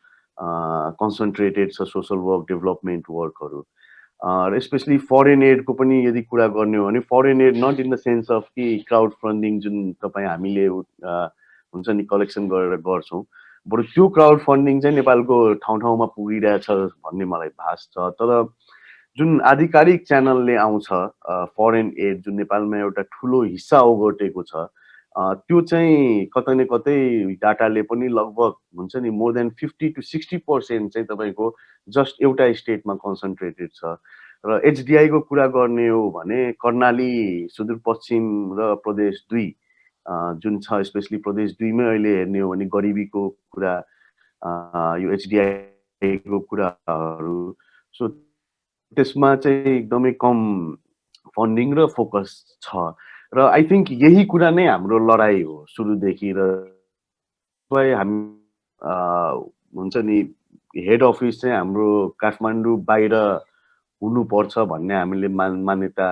कन्सन्ट्रेटेड छ सोसल वर्क डेभलपमेन्ट वर्कहरू र स्पेसली फरेन एडको पनि यदि कुरा गर्ने हो भने foreign aid not in the sense of कि क्राउड फन्डिङ जुन तपाईँ हामीले हुन्छ नि कलेक्सन गरेर गर्छौँ बरु त्यो क्राउड फन्डिङ चाहिँ नेपालको ठाउँ ठाउँमा पुगिरहेछ भन्ने मलाई भास छ तर जुन आधिकारिक च्यानलले आउँछ फरेन एड जुन नेपालमा एउटा ठुलो हिस्सा ओगटेको छ त्यो चाहिँ कतै न कतै डाटाले पनि लगभग हुन्छ नि मोर देन 50 to 60% चाहिँ तपाईँको जस्ट एउटा स्टेटमा कन्सन्ट्रेटेड छ र एचडिआईको कुरा गर्ने हो भने कर्णाली सुदूरपश्चिम र प्रदेश 2 जुन छ स्पेसली प्रदेश 2 मै अहिले हेर्ने हो भने गरिबीको कुरा यो एचडिआईको कुराहरू सो त्यसमा चाहिँ एकदमै कम फन्डिङ र फोकस छ र आई थिङ्क यही कुरा नै हाम्रो लडाई हो सुरुदेखि र हामी हुन्छ नि हेड अफिस चाहिँ हाम्रो काठमाडौँ बाहिर हुनुपर्छ भन्ने हामीले मान्यता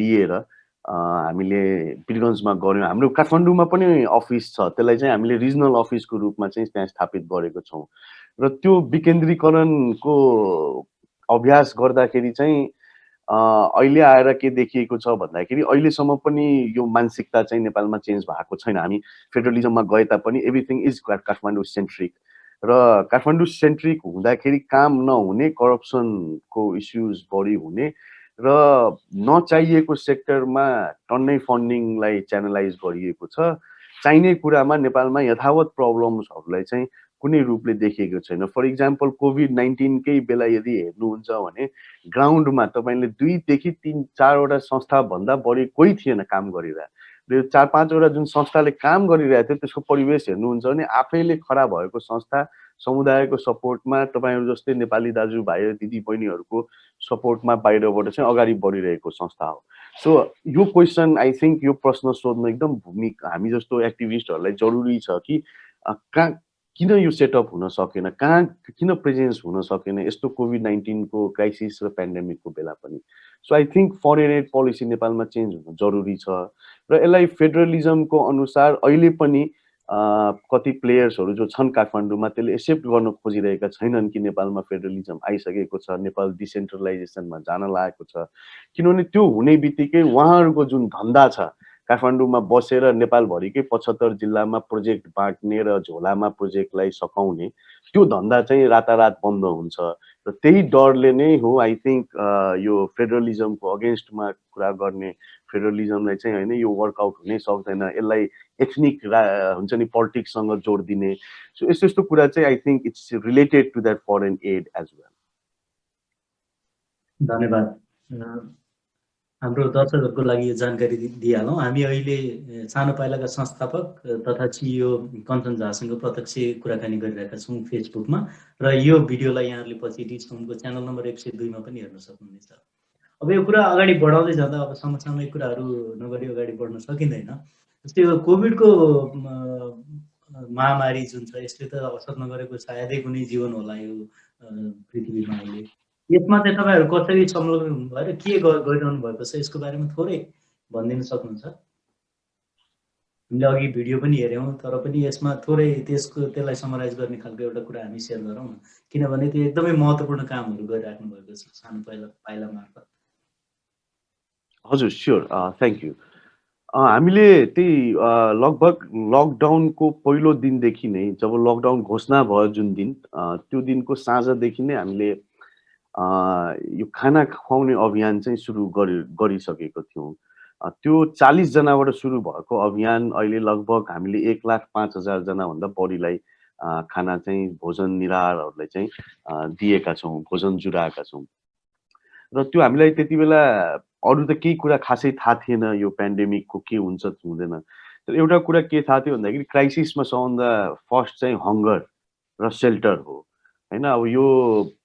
लिएर हामीले वीरगन्जमा गऱ्यौँ हाम्रो काठमाडौँमा पनि अफिस छ त्यसलाई चाहिँ हामीले रिजनल अफिसको रूपमा चाहिँ त्यहाँ स्थापित गरेको छौँ र त्यो विकेन्द्रीकरणको अभ्यास गर्दाखेरि चाहिँ अहिले आएर के देखिएको छ भन्दाखेरि अहिलेसम्म पनि यो मानसिकता चाहिँ नेपालमा चेन्ज भएको छैन हामी फेडरलिजममा गए तापनि एभ्रिथिङ इज काठमाडौँ सेन्ट्रिक र काठमाडौँ सेन्ट्रिक हुँदाखेरि काम नहुने करप्सनको इस्युज बढी हुने र नचाहिएको सेक्टरमा टन्नै फन्डिङलाई च्यानलाइज गरिएको छ चाहिने कुरामा नेपालमा यथावत प्रब्लम्सहरूलाई चाहिँ कुनै रूपले देखिएको छैन फर इक्जाम्पल कोभिड-19कै बेला यदि हेर्नुहुन्छ भने ग्राउन्डमा तपाईँले 2 देखि 3-4वटा संस्थाभन्दा बढी कोही थिएन काम गरिरहेको र यो 4-5वटा जुन संस्थाले काम गरिरहेको थियो त्यसको परिवेश हेर्नुहुन्छ भने आफैले खडा भएको संस्था समुदायको सपोर्टमा तपाईँहरू जस्तै नेपाली दाजुभाइ दिदी बहिनीहरूको सपोर्टमा बाहिरबाट चाहिँ अगाडि बढिरहेको संस्था हो सो यो क्वेसन आई थिङ्क यो प्रश्न सोध्नु एकदम भूमिका हामी जस्तो एक्टिभिस्टहरूलाई जरुरी छ कि किन यो सेटअप हुन सकेन कहाँ किन प्रेजेन्स हुन सकेन यस्तो कोभिड-19को क्राइसिस र पेन्डेमिकको बेला पनि so I think foreign aid policy नेपालमा चेन्ज हुन जरुरी छ र यसलाई फेडरलिजमको अनुसार अहिले पनि कति प्लेयर्सहरू जो छन् काठमाडौँमा त्यसले एक्सेप्ट गर्न खोजिरहेका छैनन् कि नेपालमा फेडरलिजम आइसकेको छ नेपाल डिसेन्ट्रलाइजेसनमा जान लागेको छ किनभने त्यो हुने बित्तिकै उहाँहरूको जुन धन्दा छ काठमाडौँमा बसेर नेपालभरिकै 75 जिल्लामा प्रोजेक्ट बाँड्ने र झोलामा प्रोजेक्टलाई सकाउने त्यो धन्दा चाहिँ रातारात बन्द हुन्छ र त्यही डरले नै हो आई थिङ्क यो फेडरलिजमको अगेन्स्टमा कुरा गर्ने फेडरलिजमलाई चाहिँ होइन यो वर्कआउट हुनै सक्दैन यसलाई एथनिक हुन्छ नि पोलिटिक्ससँग जोड दिने सो यस्तो यस्तो कुरा चाहिँ I think it's related to that foreign aid as well धन्यवाद हाम्रो दर्शकहरूको लागि यो जानकारी दिइहालौँ हामी अहिले सानो पाइलाका संस्थापक तथा सिइओ कञ्चन झासँग प्रत्यक्ष कुराकानी गरिरहेका छौँ फेसबुकमा र यो भिडियोलाई यहाँहरूले पछि डिस्कमको च्यानल नम्बर 102 मा पनि हेर्न सक्नुहुनेछ अब यो कुरा अगाडि बढाउँदै जाँदा अब समसामयिक कुराहरू नगरी अगाडि बढ्न सकिँदैन जस्तै यो कोभिडको महामारी जुन छ यसले त असर नगरेको सायदै कुनै जीवन होला यो पृथ्वीमा अहिले यसमा चाहिँ तपाईँहरू कसरी संलग्न हुनुभयो र के गरिरहनु भएको छ यसको बारेमा थोरै भनिदिन सक्नुहुन्छ हामीले अघि भिडियो पनि हेऱ्यौँ तर पनि यसमा थोरै त्यसलाई समराइज गर्ने खालको एउटा कुरा हामी सेयर गरौँ न किनभने त्यो एकदमै महत्त्वपूर्ण कामहरू गरिराख्नु भएको छ सानो पाइला मार्फत हजुर स्योर थ्याङ्क यू हामीले त्यही लगभग लकडाउनको पहिलो दिनदेखि नै जब लकडाउन घोषणा भयो जुन दिन त्यो दिनको साँझदेखि नै हामीले यो खाना खुवाउने अभियान चाहिँ सुरु गरिसकेको थियौँ त्यो 40 जनाबाट सुरु भएको अभियान अहिले लगभग हामीले 1,05,000 जनाभन्दा बढीलाई खाना चाहिँ भोजन निराहारहरूलाई चाहिँ दिएका छौँ भोजन जुराएका छौँ र त्यो हामीलाई त्यति बेला अरू त केही कुरा खासै थाहा थिएन यो पेन्डेमिकको के हुन्छ हुँदैन तर एउटा कुरा के थाहा थियो भन्दाखेरि क्राइसिसमा सबभन्दा फर्स्ट चाहिँ हङ्गर र सेल्टर हो हैन अब यो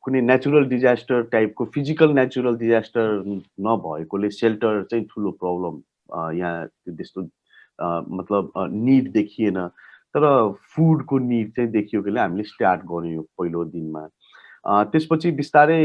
कुनै नेचुरल डिजास्टर टाइपको फिजिकल नेचुरल डिजास्टर नभएकोले सेल्टर चाहिँ ठुलो प्रब्लम यहाँ त्यस्तो मतलब निड देखिएन तर फुडको निड चाहिँ देखिएकोले हामीले स्टार्ट गर्यौँ पहिलो दिनमा त्यसपछि बिस्तारै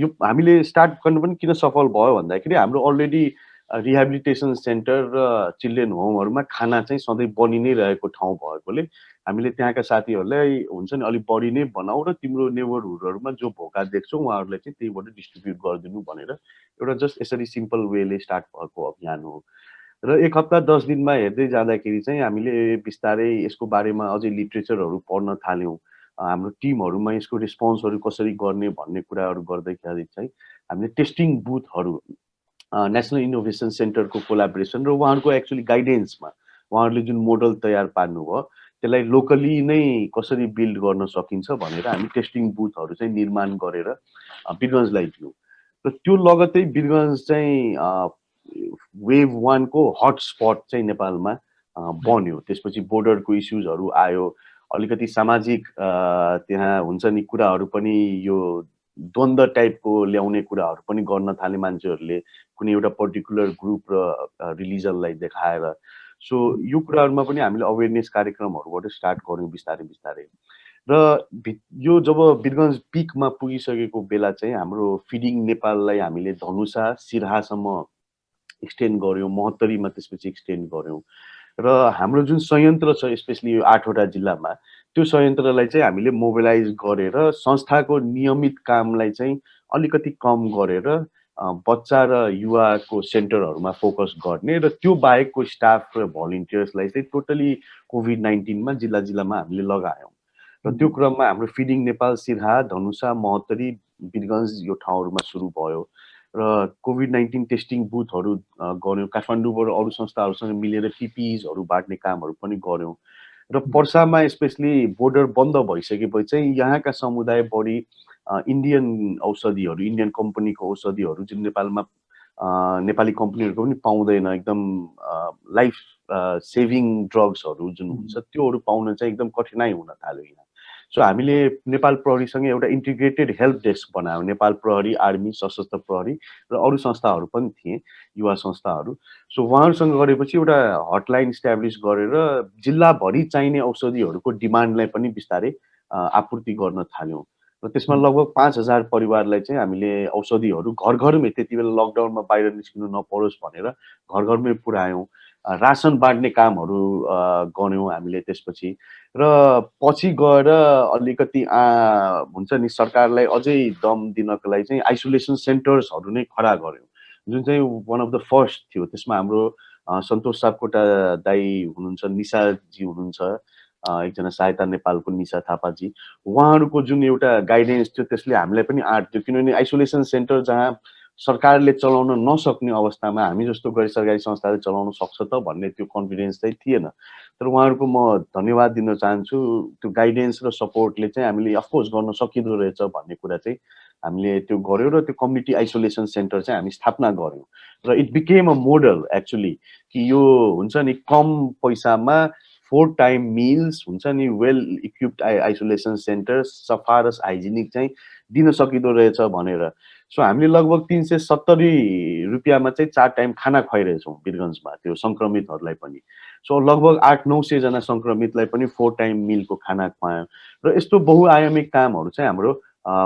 यो हामीले स्टार्ट गर्नु पनि किन सफल भयो भन्दाखेरि हाम्रो अलरेडी रिहेबिलिटेसन सेन्टर र चिल्ड्रेन होमहरूमा खाना चाहिँ सधैँ बनि नै रहेको ठाउँ भएकोले हामीले त्यहाँका साथीहरूलाई हुन्छ नि अलिक बढी नै बनाऊ र तिम्रो नेबरहुडहरूमा जो भोका देख्छौ उहाँहरूलाई चाहिँ त्यहीबाट डिस्ट्रिब्युट गरिदिनु भनेर एउटा जस्ट यसरी सिम्पल वेले स्टार्ट भएको अभियान हो। र 1 हप्ता 10 दिनमा हेर्दै जाँदाखेरि चाहिँ हामीले बिस्तारै यसको बारेमा अझै लिट्रेचरहरू पढ्न थाल्यौँ। हाम्रो टिमहरूमा यसको रेस्पोन्सहरू कसरी गर्ने भन्ने कुराहरू गर्दाखेरि चाहिँ हामीले टेस्टिङ बुथहरू नेसनल इनोभेसन सेन्टरको कोलाबोरेसन र उहाँहरूको एक्चुअली गाइडेन्समा उहाँहरूले जुन मोडल तयार पार्नुभयो त्यसलाई लोकली नै कसरी बिल्ड गर्न सकिन्छ भनेर हामी टेस्टिङ बुथहरू चाहिँ निर्माण गरेर वीरगञ्जलाई दियौँ र त्यो लगत्तै वीरगञ्ज चाहिँ वेभ 1 को हटस्पट चाहिँ नेपालमा बन्यो। त्यसपछि बोर्डरको इस्युजहरू आयो, अलिकति सामाजिक त्यहाँ हुन्छ नि कुराहरू पनि यो द्वन्द्व टाइपको ल्याउने कुराहरू पनि गर्न थाले मान्छेहरूले कुनै एउटा पर्टिकुलर ग्रुप र रिलिजनलाई देखाएर। सो यो कुराहरूमा पनि हामीले अवेरनेस कार्यक्रमहरूबाट स्टार्ट गर्यौँ बिस्तारै बिस्तारै। र यो जब वीरगञ्ज पिकमा पुगिसकेको बेला चाहिँ हाम्रो फिडिङ नेपाललाई हामीले धनुषा सिराहासम्म एक्सटेन्ड गर्यौँ, महोत्तरीमा त्यसपछि एक्सटेन्ड गर्यौँ र हाम्रो जुन संयन्त्र छ स्पेसली यो 8वटा जिल्लामा त्यो संयन्त्रलाई चाहिँ हामीले मोबिलाइज गरेर संस्थाको नियमित कामलाई चाहिँ अलिकति कम गरेर बच्चा र युवाको सेन्टरहरूमा फोकस गर्ने र त्यो बाहेकको स्टाफ र भलिन्टियर्सलाई चाहिँ टोटली कोभिड-19 मा जिल्ला जिल्लामा हामीले लगायौँ र त्यो क्रममा हाम्रो फिडिङ नेपाल सिराहा, धनुषा, महोत्तरी, वीरगञ्ज यो ठाउँहरूमा सुरु भयो र कोभिड-19 टेस्टिङ बुथहरू गर्यौँ। काठमाडौँबाट अरू संस्थाहरूसँग मिलेर पिपिइजहरू बाँड्ने कामहरू पनि गर्यौँ र पर्सामा स्पेसली बोर्डर बन्द भइसकेपछि चाहिँ यहाँका समुदाय बढी इन्डियन औषधिहरू, इन्डियन कम्पनीको औषधिहरू जुन नेपालमा नेपाली कम्पनीहरूको पनि पाउँदैन, एकदम लाइफ सेभिङ ड्रग्सहरू जुन हुन्छ त्योहरू पाउन चाहिँ एकदम कठिनाइ हुन थाल्यो यहाँ। सो हामीले नेपाल प्रहरीसँग एउटा इन्टिग्रेटेड हेल्प डेस्क बनायौँ। नेपाल प्रहरी, आर्मी, सशस्त्र प्रहरी र अरू संस्थाहरू पनि थिए, युवा संस्थाहरू। सो उहाँहरूसँग गरेपछि एउटा हटलाइन इस्टाब्लिस गरेर जिल्लाभरि चाहिने औषधिहरूको डिमान्डलाई पनि बिस्तारै आपूर्ति गर्न थाल्यौँ र त्यसमा लगभग 5000 परिवारलाई चाहिँ हामीले औषधिहरू घर घरमै, त्यति बेला लकडाउनमा बाहिर निस्किनु नपरोस् भनेर घर घरमै पुर्यायौँ। रासन बाँड्ने कामहरू गर्यौँ हामीले त्यसपछि र पछि गएर अलिकति हुन्छ नि सरकारलाई अझै दम दिनको लागि चाहिँ आइसोलेसन सेन्टर्सहरू नै खडा गर्यौँ जुन चाहिँ वान अफ द फर्स्ट थियो। त्यसमा हाम्रो सन्तोष सापकोटा दाई हुनुहुन्छ, निशाजी हुनुहुन्छ, एकजना सहायता नेपालको निशा थापाजी, उहाँहरूको जुन एउटा गाइडेन्स थियो त्यसले हामीलाई पनि आँट दियो। किनभने आइसोलेसन सेन्टर जहाँ सरकारले चलाउन नसक्ने अवस्थामा हामी जस्तो गैर सरकारी संस्थाले चलाउन सक्छ त भन्ने त्यो कन्फिडेन्स चाहिँ थिएन। तर उहाँहरूको म धन्यवाद दिन चाहन्छु। त्यो गाइडेन्स र सपोर्टले चाहिँ हामीले अफकोर्स गर्न सकिँदो रहेछ भन्ने कुरा चाहिँ हामीले त्यो गऱ्यौँ र त्यो कम्युनिटी आइसोलेसन सेन्टर चाहिँ हामी स्थापना गऱ्यौँ र it became a model actually कि यो हुन्छ नि कम पैसामा 4 टाइम मिल्स हुन्छ नि वेल इक्विप्ड आइसोलेसन सेन्टर, सफा र हाइजिनिक चाहिँ दिन सकिँदो रहेछ भनेर। सो हामीले लगभग 370 रुपियाँमा चाहिँ 4 टाइम खाना खुवाइरहेछौँ वीरगञ्जमा त्यो सङ्क्रमितहरूलाई पनि। सो लगभग 800-900 जना सङ्क्रमितलाई पनि 4 टाइम मिलको खाना खुवायौँ र यस्तो बहुआयामिक कामहरू चाहिँ हाम्रो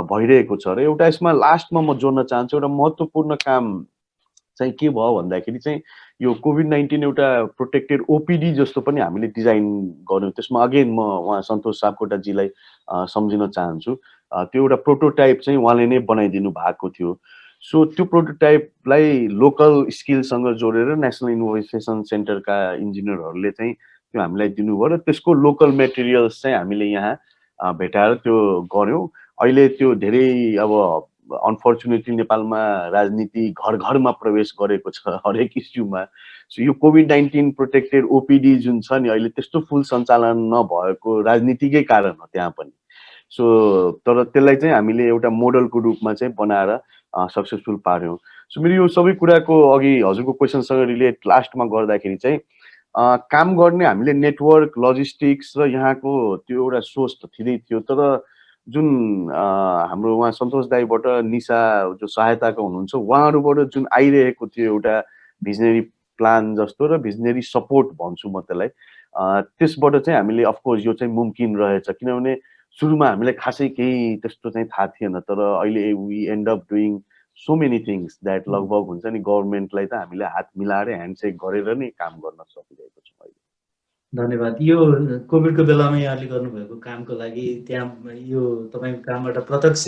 भइरहेको छ। र एउटा यसमा लास्टमा म जोड्न चाहन्छु, एउटा महत्त्वपूर्ण काम चाहिँ के भयो भन्दाखेरि चाहिँ यो कोभिड-19 एउटा प्रोटेक्टेड ओपिडी जस्तो पनि हामीले डिजाइन गर्यौँ। त्यसमा अगेन म उहाँ सन्तोष सापकोटाजीलाई सम्झिन चाहन्छु। त्यो एउटा प्रोटोटाइप चाहिँ उहाँले नै बनाइदिनु भएको थियो। सो त्यो प्रोटोटाइपलाई लोकल स्किलसँग जोडेर नेसनल इनोभेसन सेन्टरका इन्जिनियरहरूले चाहिँ त्यो हामीलाई दिनुभयो र त्यसको लोकल मेटेरियल्स चाहिँ हामीले यहाँ भेटाएर त्यो गऱ्यौँ। अहिले त्यो धेरै अब अनफर्चुनेटली नेपालमा राजनीति घर घरमा प्रवेश गरेको छ हरेक इस्युमा। सो यो कोभिड-19 प्रोटेक्टेड ओपिडी जुन छ नि अहिले त्यस्तो फुल सञ्चालन नभएको राजनीतिकै कारण हो त्यहाँ पनि। सो तर त्यसलाई चाहिँ हामीले एउटा मोडलको रूपमा चाहिँ बनाएर सक्सेसफुल पार्यौँ। सो मेरो यो सबै कुराको अघि हजुरको क्वेसनसँग रिलेट लास्टमा गर्दाखेरि चाहिँ काम गर्ने हामीले नेटवर्क, लजिस्टिक्स र यहाँको त्यो एउटा सोर्स त थिँदै थियो। तर जुन हाम्रो उहाँ सन्तोष दाईबाट निशा जो सहायताको हुनुहुन्छ उहाँहरूबाट जुन आइरहेको थियो एउटा भिजनरी प्लान जस्तो र भिजनरी सपोर्ट भन्छु म त्यसलाई, त्यसबाट चाहिँ हामीले अफकोर्स यो चाहिँ मुमकिन रहेछ। किनभने सुरुमा हामीलाई खासै केही त्यस्तो चाहिँ थाहा थिएन, तर अहिले we end up doing so many things that लगभग हुन्छ नि गभर्मेन्टलाई त हामीले हात मिलाएर ह्यान्डसेक गरेर नै काम गर्न सकिरहेको छौँ अहिले। धन्यवाद। यो कोभिडको बेलामा यहाँले गर्नुभएको कामको लागि त्यहाँ यो तपाईँको कामबाट प्रत्यक्ष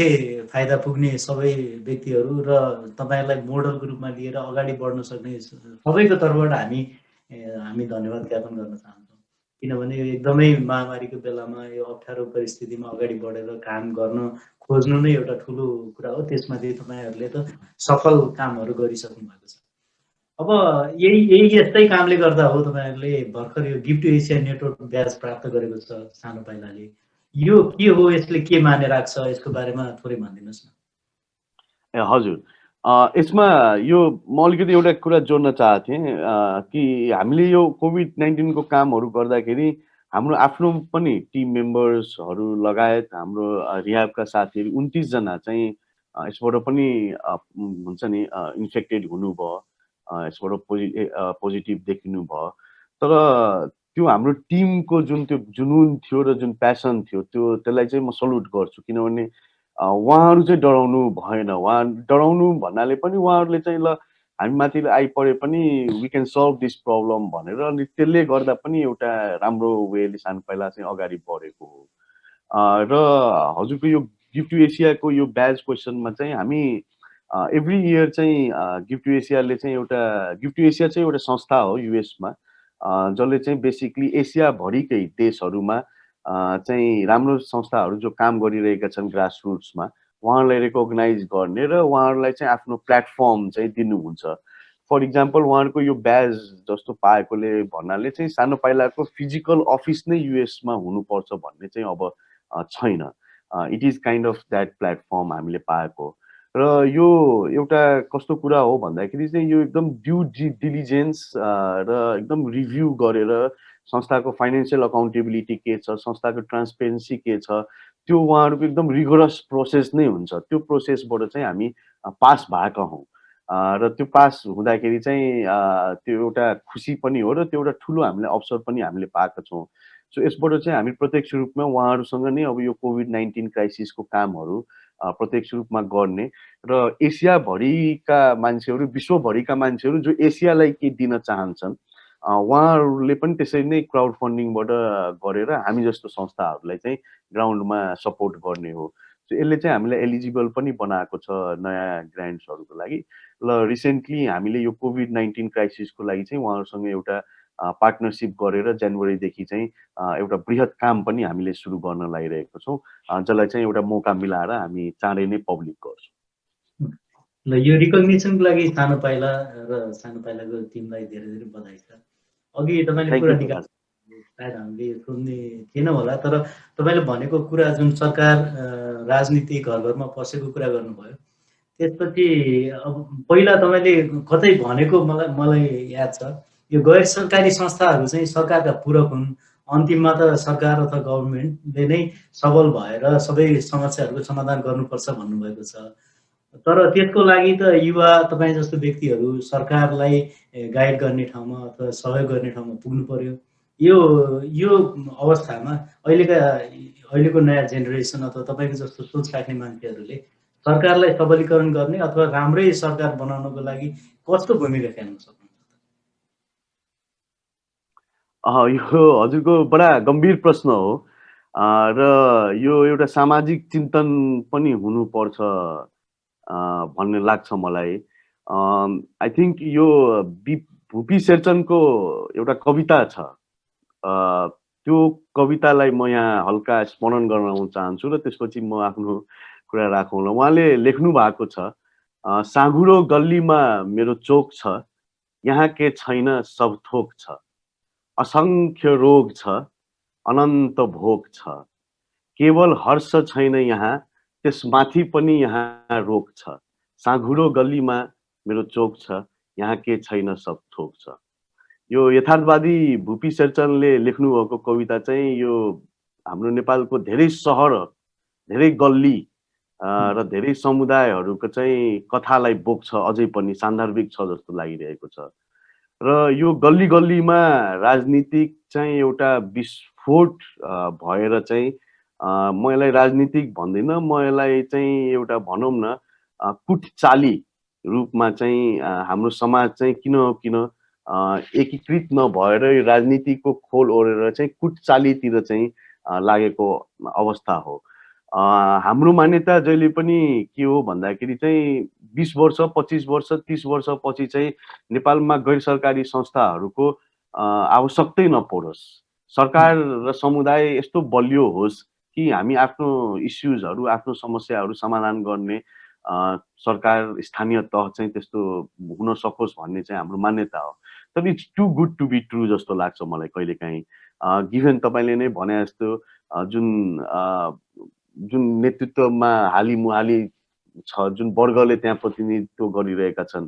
फाइदा पुग्ने सबै व्यक्तिहरू र तपाईँलाई मोडलको रूपमा लिएर अगाडि बढ्न सक्ने सबैको तर्फबाट हामी धन्यवाद ज्ञापन गर्न चाहन्छौँ। किनभने यो एकदमै महामारीको बेलामा यो अप्ठ्यारो परिस्थितिमा अगाडि बढेर काम गर्न खोज्नु नै एउटा ठुलो कुरा हो। त्यसमाथि तपाईँहरूले त सफल कामहरू गरिसक्नु भएको छ। अब यस्तै कामले गर्दा हो तपाईँहरूले भर्खर यो गिफ्ट एसिया नेटवर्क ब्याज प्राप्त गरेको छ सानो पाइलाले। यो के हो, यसले के माने राख्छ, यसको बारेमा थोरै भनिदिनुहोस् न। ए हजुर, यसमा यो म अलिकति एउटा कुरा जोड्न चाहेको थिएँ कि हामीले यो कोभिड-19 को कामहरू गर्दाखेरि हाम्रो आफ्नो पनि टिम मेम्बर्सहरू लगायत हाम्रो रिहाबका साथीहरू 29 जना चाहिँ यसबाट पनि हुन्छ नि इन्फेक्टेड हुनुभयो, यसबाट पोजिटिभ देखिनु भयो। तर त्यो हाम्रो टिमको जुन त्यो जुनुन थियो र जुन प्यासन थियो त्यसलाई चाहिँ म सल्युट गर्छु। किनभने उहाँहरू चाहिँ डराउनु भएन। डराउनु भन्नाले पनि उहाँहरूले चाहिँ ल हामी माथि आइपरे पनि we can solve this problem भनेर अनि त्यसले गर्दा पनि एउटा राम्रो वेले सानो पाइला चाहिँ अगाडि बढेको हो। र हजुरको यो गिफ्ट एसियाको यो ब्याज क्वेसनमा चाहिँ हामी एभ्री इयर चाहिँ गिफ्ट एसियाले चाहिँ गिफ्ट एसिया चाहिँ एउटा संस्था हो युएसमा, जसले चाहिँ बेसिकली एसियाभरिकै देशहरूमा चाहिँ राम्रो संस्थाहरू जो काम गरिरहेका छन् ग्रासरुट्समा उहाँहरूलाई रेकग्नाइज गर्ने र उहाँहरूलाई चाहिँ आफ्नो प्लेटफर्म चाहिँ दिनुहुन्छ। फर इक्जाम्पल उहाँहरूको यो ब्याज जस्तो पाएकोले भन्नाले चाहिँ सानो पाइलाको फिजिकल अफिस नै युएसमा हुनुपर्छ भन्ने चाहिँ अब छैन। It is kind of that platform हामीले पाएको। र यो एउटा कस्तो कुरा हो भन्दाखेरि चाहिँ यो एकदम ड्यु डिलिजेन्स र एकदम रिभ्यू गरेर संस्थाको फाइनेन्सियल अकाउन्टेबिलिटी के छ, संस्थाको ट्रान्सपेरेन्सी के छ, त्यो उहाँहरूको एकदम रिगोरस प्रोसेस नै हुन्छ। त्यो प्रोसेसबाट चाहिँ हामी पास भएका हौँ र त्यो पास हुँदाखेरि चाहिँ त्यो एउटा खुसी पनि हो र त्यो एउटा ठुलो हामीले अवसर पनि हामीले पाएका छौँ। सो यसबाट चाहिँ हामी प्रत्यक्ष रूपमा उहाँहरूसँग नै अब यो कोभिड-19 क्राइसिसको कामहरू प्रत्यक्ष रूपमा गर्ने र एसियाभरिका मान्छेहरू, विश्वभरिका मान्छेहरू जो एसियालाई के दिन चाहन्छन् उहाँहरूले पनि त्यसरी नै क्राउड फन्डिङबाट गरेर हामी जस्तो संस्थाहरूलाई चाहिँ ग्राउन्डमा सपोर्ट गर्ने हो। सो यसले चाहिँ हामीलाई एलिजिबल पनि बनाएको छ नयाँ ग्रान्ट्सहरूको लागि। ल रिसेन्टली हामीले यो कोभिड-19 क्राइसिसको लागि चाहिँ उहाँहरूसँग एउटा पार्टनरसिप गरेर जनवरीदेखि चाहिँ एउटा बृहत काम पनि हामीले सुरु गर्न लागिरहेको छौँ, जसलाई चाहिँ एउटा मौका मिलाएर हामी चाँडै नै पब्लिक गर्छौँ। ल यो रिकग्निसनको लागि सानो पाइला र सानो पाइलाको टिमलाई धेरै धेरै बधाई छ। अघि तपाईँले कुरा निकाल्नु सायद हामीले सुन्ने थिएन होला, तर तपाईँले भनेको कुरा जुन सरकार राजनीति घर घरमा पसेको कुरा गर्नुभयो, त्यसपछि अब पहिला तपाईँले कतै भनेको मलाई याद छ, यो गैर सरकारी संस्थाहरू चाहिँ सरकारका पूरक हुन्, अन्तिममा त सरकार अथवा गभर्मेन्टले नै सबल भएर सबै समस्याहरूको समाधान गर्नुपर्छ भन्नुभएको छ। तर त्यसको लागि त युवा तपाईँ जस्तो व्यक्तिहरू सरकारलाई गाइड गर्ने ठाउँमा अथवा सहयोग गर्ने ठाउँमा पुग्नु पर्यो। यो अवस्थामा अहिलेको नयाँ जेनेरेसन अथवा तपाईँको जस्तो सोच राख्ने मान्छेहरूले सरकारलाई सबलीकरण गर्ने अथवा राम्रै सरकार बनाउनको लागि कस्तो भूमिका खेल्न सक्नुहुन्छ? यो हजुरको बडा गम्भीर प्रश्न हो र यो एउटा सामाजिक चिन्तन पनि हुनुपर्छ भन्ने लाग्छ मलाई। आई थिङ्क यो भुपी शेरचनको एउटा कविता छ, त्यो कवितालाई म यहाँ हल्का स्मरण गर्न चाहन्छु र त्यसपछि म आफ्नो कुरा राखौँला। उहाँले लेख्नु भएको छ, साँघुरो गल्लीमा मेरो चोक छ, यहाँ के छैन सब थोक छ, असंख्य रोग छ, अनन्त भोग छ, केवल हर्ष छैन यहाँ, त्यसमाथि पनि यहाँ रोग छ, साँघुरो गल्लीमा मेरो चोक छ, यहाँ के छैन सब थोक छ। यो यथार्थवादी भुपी शेरचनले लेख्नु भएको कविता चाहिँ यो हाम्रो नेपालको धेरै सहर, धेरै गल्ली र धेरै समुदायहरूको चाहिँ कथालाई बोक्छ, अझै पनि सान्दर्भिक छ जस्तो लागिरहेको छ। र यो गल्ली गल्लीमा राजनीतिक चाहिँ एउटा विस्फोट भएर चाहिँ म यसलाई राजनीतिक भन्दिनँ, म यसलाई चाहिँ एउटा भनौँ न कुटचाली रूपमा चाहिँ हाम्रो समाज चाहिँ किन एकीकृत नभएर राजनीतिको खोल ओढेर चाहिँ कुटचालीतिर चाहिँ लागेको अवस्था हो। हाम्रो मान्यता जहिले पनि के हो भन्दाखेरि चाहिँ 20 वर्ष 25 वर्ष 30 वर्षपछि चाहिँ नेपालमा गैर सरकारी संस्थाहरूको आवश्यकतै नपरोस्, सरकार र समुदाय यस्तो बलियो होस् कि हामी आफ्नो इस्युजहरू आफ्नो समस्याहरू समाधान गर्ने सरकार स्थानीय तह चाहिँ त्यस्तो हुन सकोस् भन्ने चाहिँ हाम्रो मान्यता हो। तर it's too good to be true जस्तो लाग्छ मलाई कहिलेकाहीँ। गिभन तपाईँले नै भने जस्तो जुन नेतृत्वमा हालिमुहाली छ, जुन वर्गले त्यहाँ प्रतिनिधित्व गरिरहेका छन्,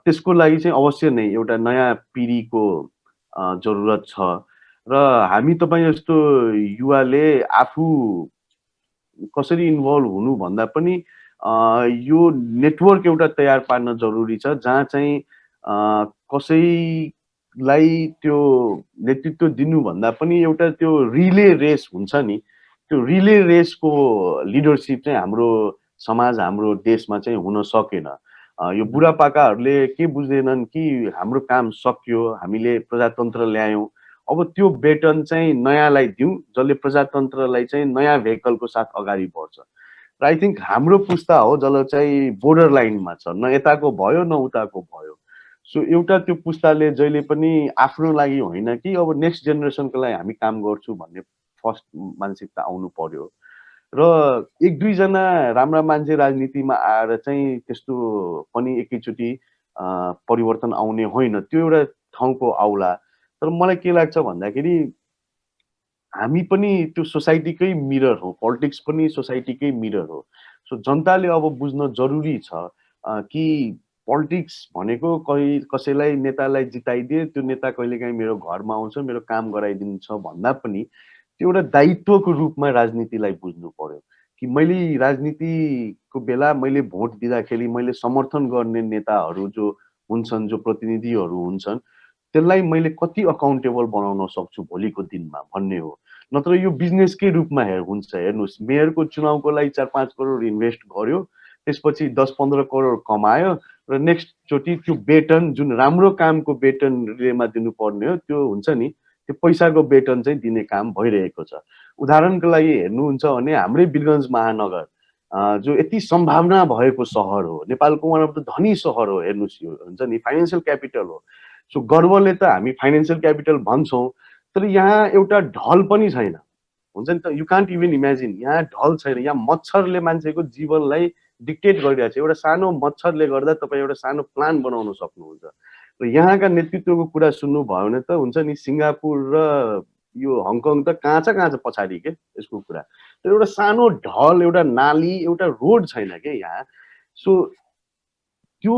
त्यसको लागि चाहिँ अवश्य नै एउटा नयाँ पिँढीको जरुरत छ। र हामी तपाईँ जस्तो युवाले आफू कसरी इन्भल्भ हुनु भन्दा पनि यो नेटवर्क एउटा तयार पार्न जरुरी छ, जहाँ चाहिँ कसैलाई त्यो नेतृत्व दिनुभन्दा पनि एउटा त्यो रिले रेस हुन्छ नि, त्यो रिले रेसको लिडरसिप चाहिँ हाम्रो समाज हाम्रो देशमा चाहिँ हुन सकेन। यो बुढापाकाहरूले के बुझ्दैनन् कि हाम्रो काम सक्यो, हामीले प्रजातन्त्र ल्यायौँ, अब त्यो बेटन चाहिँ नयाँलाई दिउँ जसले प्रजातन्त्रलाई चाहिँ नयाँ भेहिकलको साथ अगाडि बढ्छ। र आई थिङ्क हाम्रो पुस्ता हो जसले चाहिँ बोर्डर लाइनमा छ, न यताको भयो न उताको भयो। सो एउटा त्यो पुस्ताले जहिले पनि आफ्नो लागि होइन कि अब नेक्स्ट जेनेरेसनको लागि हामी काम गर्छु भन्ने फर्स्ट मानसिकता आउनु पर्यो। र एक दुईजना राम्रा मान्छे राजनीतिमा आएर चाहिँ त्यस्तो पनि एकैचोटि परिवर्तन आउने होइन, त्यो एउटा ठाउँको आउला। तर मलाई के लाग्छ भन्दाखेरि हामी पनि त्यो सोसाइटीकै मिरर हो, पोलिटिक्स पनि सोसाइटीकै मिरर हो। सो जनताले अब बुझ्न जरुरी छ कि पोलिटिक्स भनेको कसैलाई नेतालाई जिताइदिए, त्यो नेता कहिलेकाहीँ मेरो घरमा आउँछ, मेरो काम गराइदिन्छ भन्दा पनि त्यो एउटा दायित्वको रूपमा राजनीतिलाई बुझ्नु पर्यो कि मैले राजनीतिको बेला मैले भोट दिँदाखेरि मैले समर्थन गर्ने नेताहरू जो हुन्छन्, जो प्रतिनिधिहरू हुन्छन्, त्यसलाई मैले कति अकाउन्टेबल बनाउन सक्छु भोलिको दिनमा भन्ने हो। नत्र यो बिजनेसकै रूपमा हुन्छ। हेर्नुहोस्, मेयरको चुनावको लागि 4-5 करोड इन्भेस्ट गर्यो, त्यसपछि 10-15 करोड कमायो र नेक्स्ट चोटि त्यो बेटन जुन राम्रो कामको बेटन रिलेमा दिनुपर्ने हो त्यो हुन्छ नि, त्यो पैसाको बेटन चाहिँ दिने काम भइरहेको छ। उदाहरणको लागि हेर्नुहुन्छ भने हाम्रै वीरगञ्ज महानगर जो यति सम्भावना भएको सहर हो, नेपालको वान अफ द धनी सहर हो। हेर्नुहोस्, यो हुन्छ नि फाइनेन्सियल क्यापिटल हो। सो गर्वले त हामी फाइनेन्सियल क्यापिटल भन्छौँ, तर यहाँ एउटा ढल पनि छैन, हुन्छ नि त। यु कान्ट इभन इमेजिन, यहाँ ढल छैन। यहाँ मच्छरले मान्छेको जीवनलाई डिक्टेट गरिरहेको छ। एउटा सानो मच्छरले गर्दा तपाईँ एउटा सानो प्लान बनाउन सक्नुहुन्छ। र यहाँका नेतृत्वको कुरा सुन्नुभयो भने त हुन्छ नि, सिङ्गापुर र यो हङकङ त कहाँ छ पछाडि के यसको कुरा। तर एउटा सानो ढल, एउटा नाली, एउटा रोड छैन के यहाँ। सो त्यो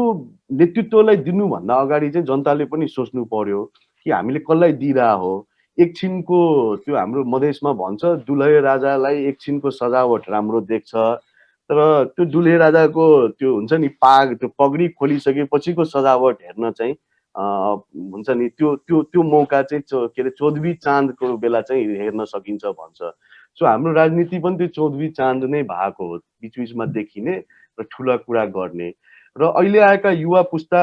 नेतृत्वलाई दिनुभन्दा अगाडि चाहिँ जनताले पनि सोच्नु पर्यो कि हामीले कसलाई दिइरह हो। एकछिनको त्यो हाम्रो मधेसमा भन्छ दुलहे राजालाई एकछिनको सजावट राम्रो देख्छ, तर त्यो दुलहे राजाको त्यो हुन्छ नि पाग, त्यो पगडी खोलिसकेपछिको सजावट हेर्न चाहिँ हुन्छ नि त्यो त्यो त्यो मौका चाहिँ के अरे चौधवी चाँदको बेला चाहिँ हेर्न सकिन्छ भन्छ। सो हाम्रो राजनीति पनि त्यो चौधवी चाँद नै भएको हो, बिचबिचमा देखिने र ठुला कुरा गर्ने। र अहिले आएका युवा पुस्ता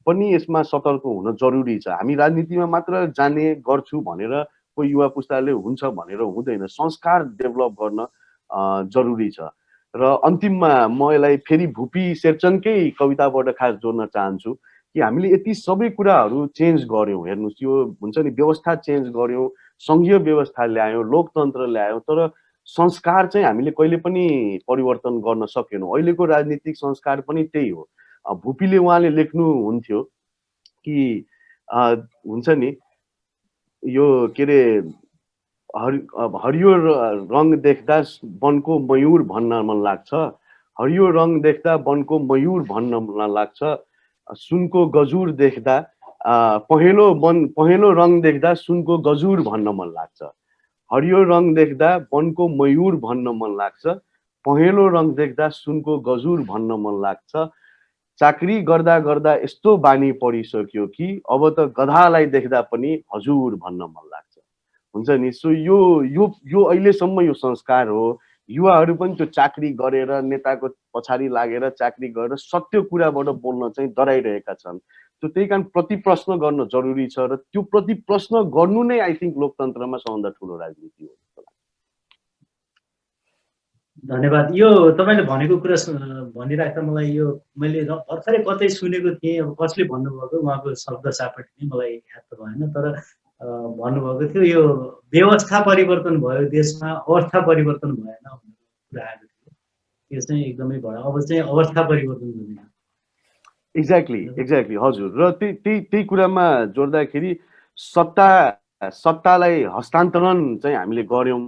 पनि यसमा सतर्क हुन जरुरी छ। हामी राजनीतिमा मात्र जाने गर्छु भनेर कोही युवा पुस्ताले हुन्छ भनेर हुँदैन, संस्कार डेभलप गर्न जरुरी छ। र अन्तिममा म यसलाई फेरि भुपी शेरचनकै कविताबाट खास जोड्न चाहन्छु कि हामीले यति सबै कुराहरू चेन्ज गर्यौँ। हेर्नुहोस्, यो हुन्छ नि व्यवस्था चेन्ज गर्यौँ, सङ्घीय व्यवस्था ल्यायौँ, लोकतन्त्र ल्यायौँ, तर संस्कार चाहिँ हामीले कहिले पनि परिवर्तन गर्न सकेनौँ। अहिलेको राजनीतिक संस्कार पनि त्यही हो। भुपीले उहाँले लेख्नुहुन्थ्यो कि हुन्छ नि यो के अरे हरियो रङ देख्दा वनको मयूर भन्न मन लाग्छ, हरियो रङ देख्दा वनको मयूर भन्न मन लाग्छ, सुनको गजुर देख्दा पहेँलो रङ देख्दा सुनको गजुर भन्न मन लाग्छ, हरियो रङ देख्दा वनको मयूर भन्न मन लाग्छ, पहेँलो रङ देख्दा सुनको गजुर भन्न मन लाग्छ, चाकरी गर्दा गर्दा यस्तो बानी परिसक्यो कि अब त गधालाई देख्दा पनि हजुर भन्न मन लाग्छ, हुन्छ नि। सो यो अहिलेसम्म यो संस्कार हो, युवाहरू पनि त्यो चाकरी गरेर नेताको पछाडि लागेर चाकरी गरेर सत्य कुराबाट बोल्न चाहिँ डराइरहेका छन्। त्यही कारण प्रति प्रश्न गर्न जरुरी छ र त्यो प्रति प्रश्न गर्नु नै आई थिङ्क लोकतन्त्रमा सबभन्दा ठुलो राजनीति हो। धन्यवाद। यो तपाईँले भनेको कुरा भनिराख्दा मलाई यो मैले भर्खरै कतै सुनेको थिएँ, अब कसले भन्नुभएको उहाँको शब्द सापट नै मलाई याद त भएन, तर भन्नुभएको थियो यो व्यवस्था परिवर्तन भयो देशमा, अवस्था परिवर्तन भएन भन्ने कुरा आएको थियो। त्यो चाहिँ एकदमै भयो, अब चाहिँ अवस्था परिवर्तन हुँदैन। एक्ज्याक्टली हजुर। र त्यही कुरामा जोड्दाखेरि सत्तालाई हस्तान्तरण चाहिँ हामीले गर्यौँ,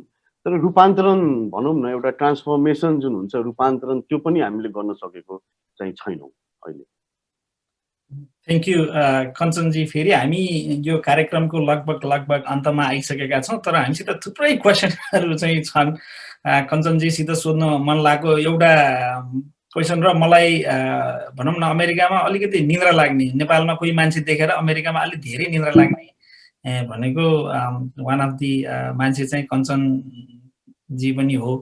तर रूपान्तरण भनौँ न एउटा ट्रान्सफर्मेसन जुन हुन्छ रूपान्तरण त्यो पनि हामीले गर्न सकेको चाहिँ छैनौँ अहिले। Thank you Kanchan ji. फेरि हामी यो कार्यक्रमको लगभग अन्तमा आइसकेका छौँ, तर हामीसित थुप्रै क्वेसनहरू चाहिँ छन् कञ्चनजीसित सोध्न मन लागेको एउटा क्वेसन। र मलाई भनौँ न अमेरिकामा अलिकति निन्द्रा लाग्ने, नेपालमा कोही मान्छे देखेर अमेरिकामा अलिक धेरै निन्द्रा लाग्ने भनेको वान अफ दि मान्छे चाहिँ कञ्चनजी पनि हो।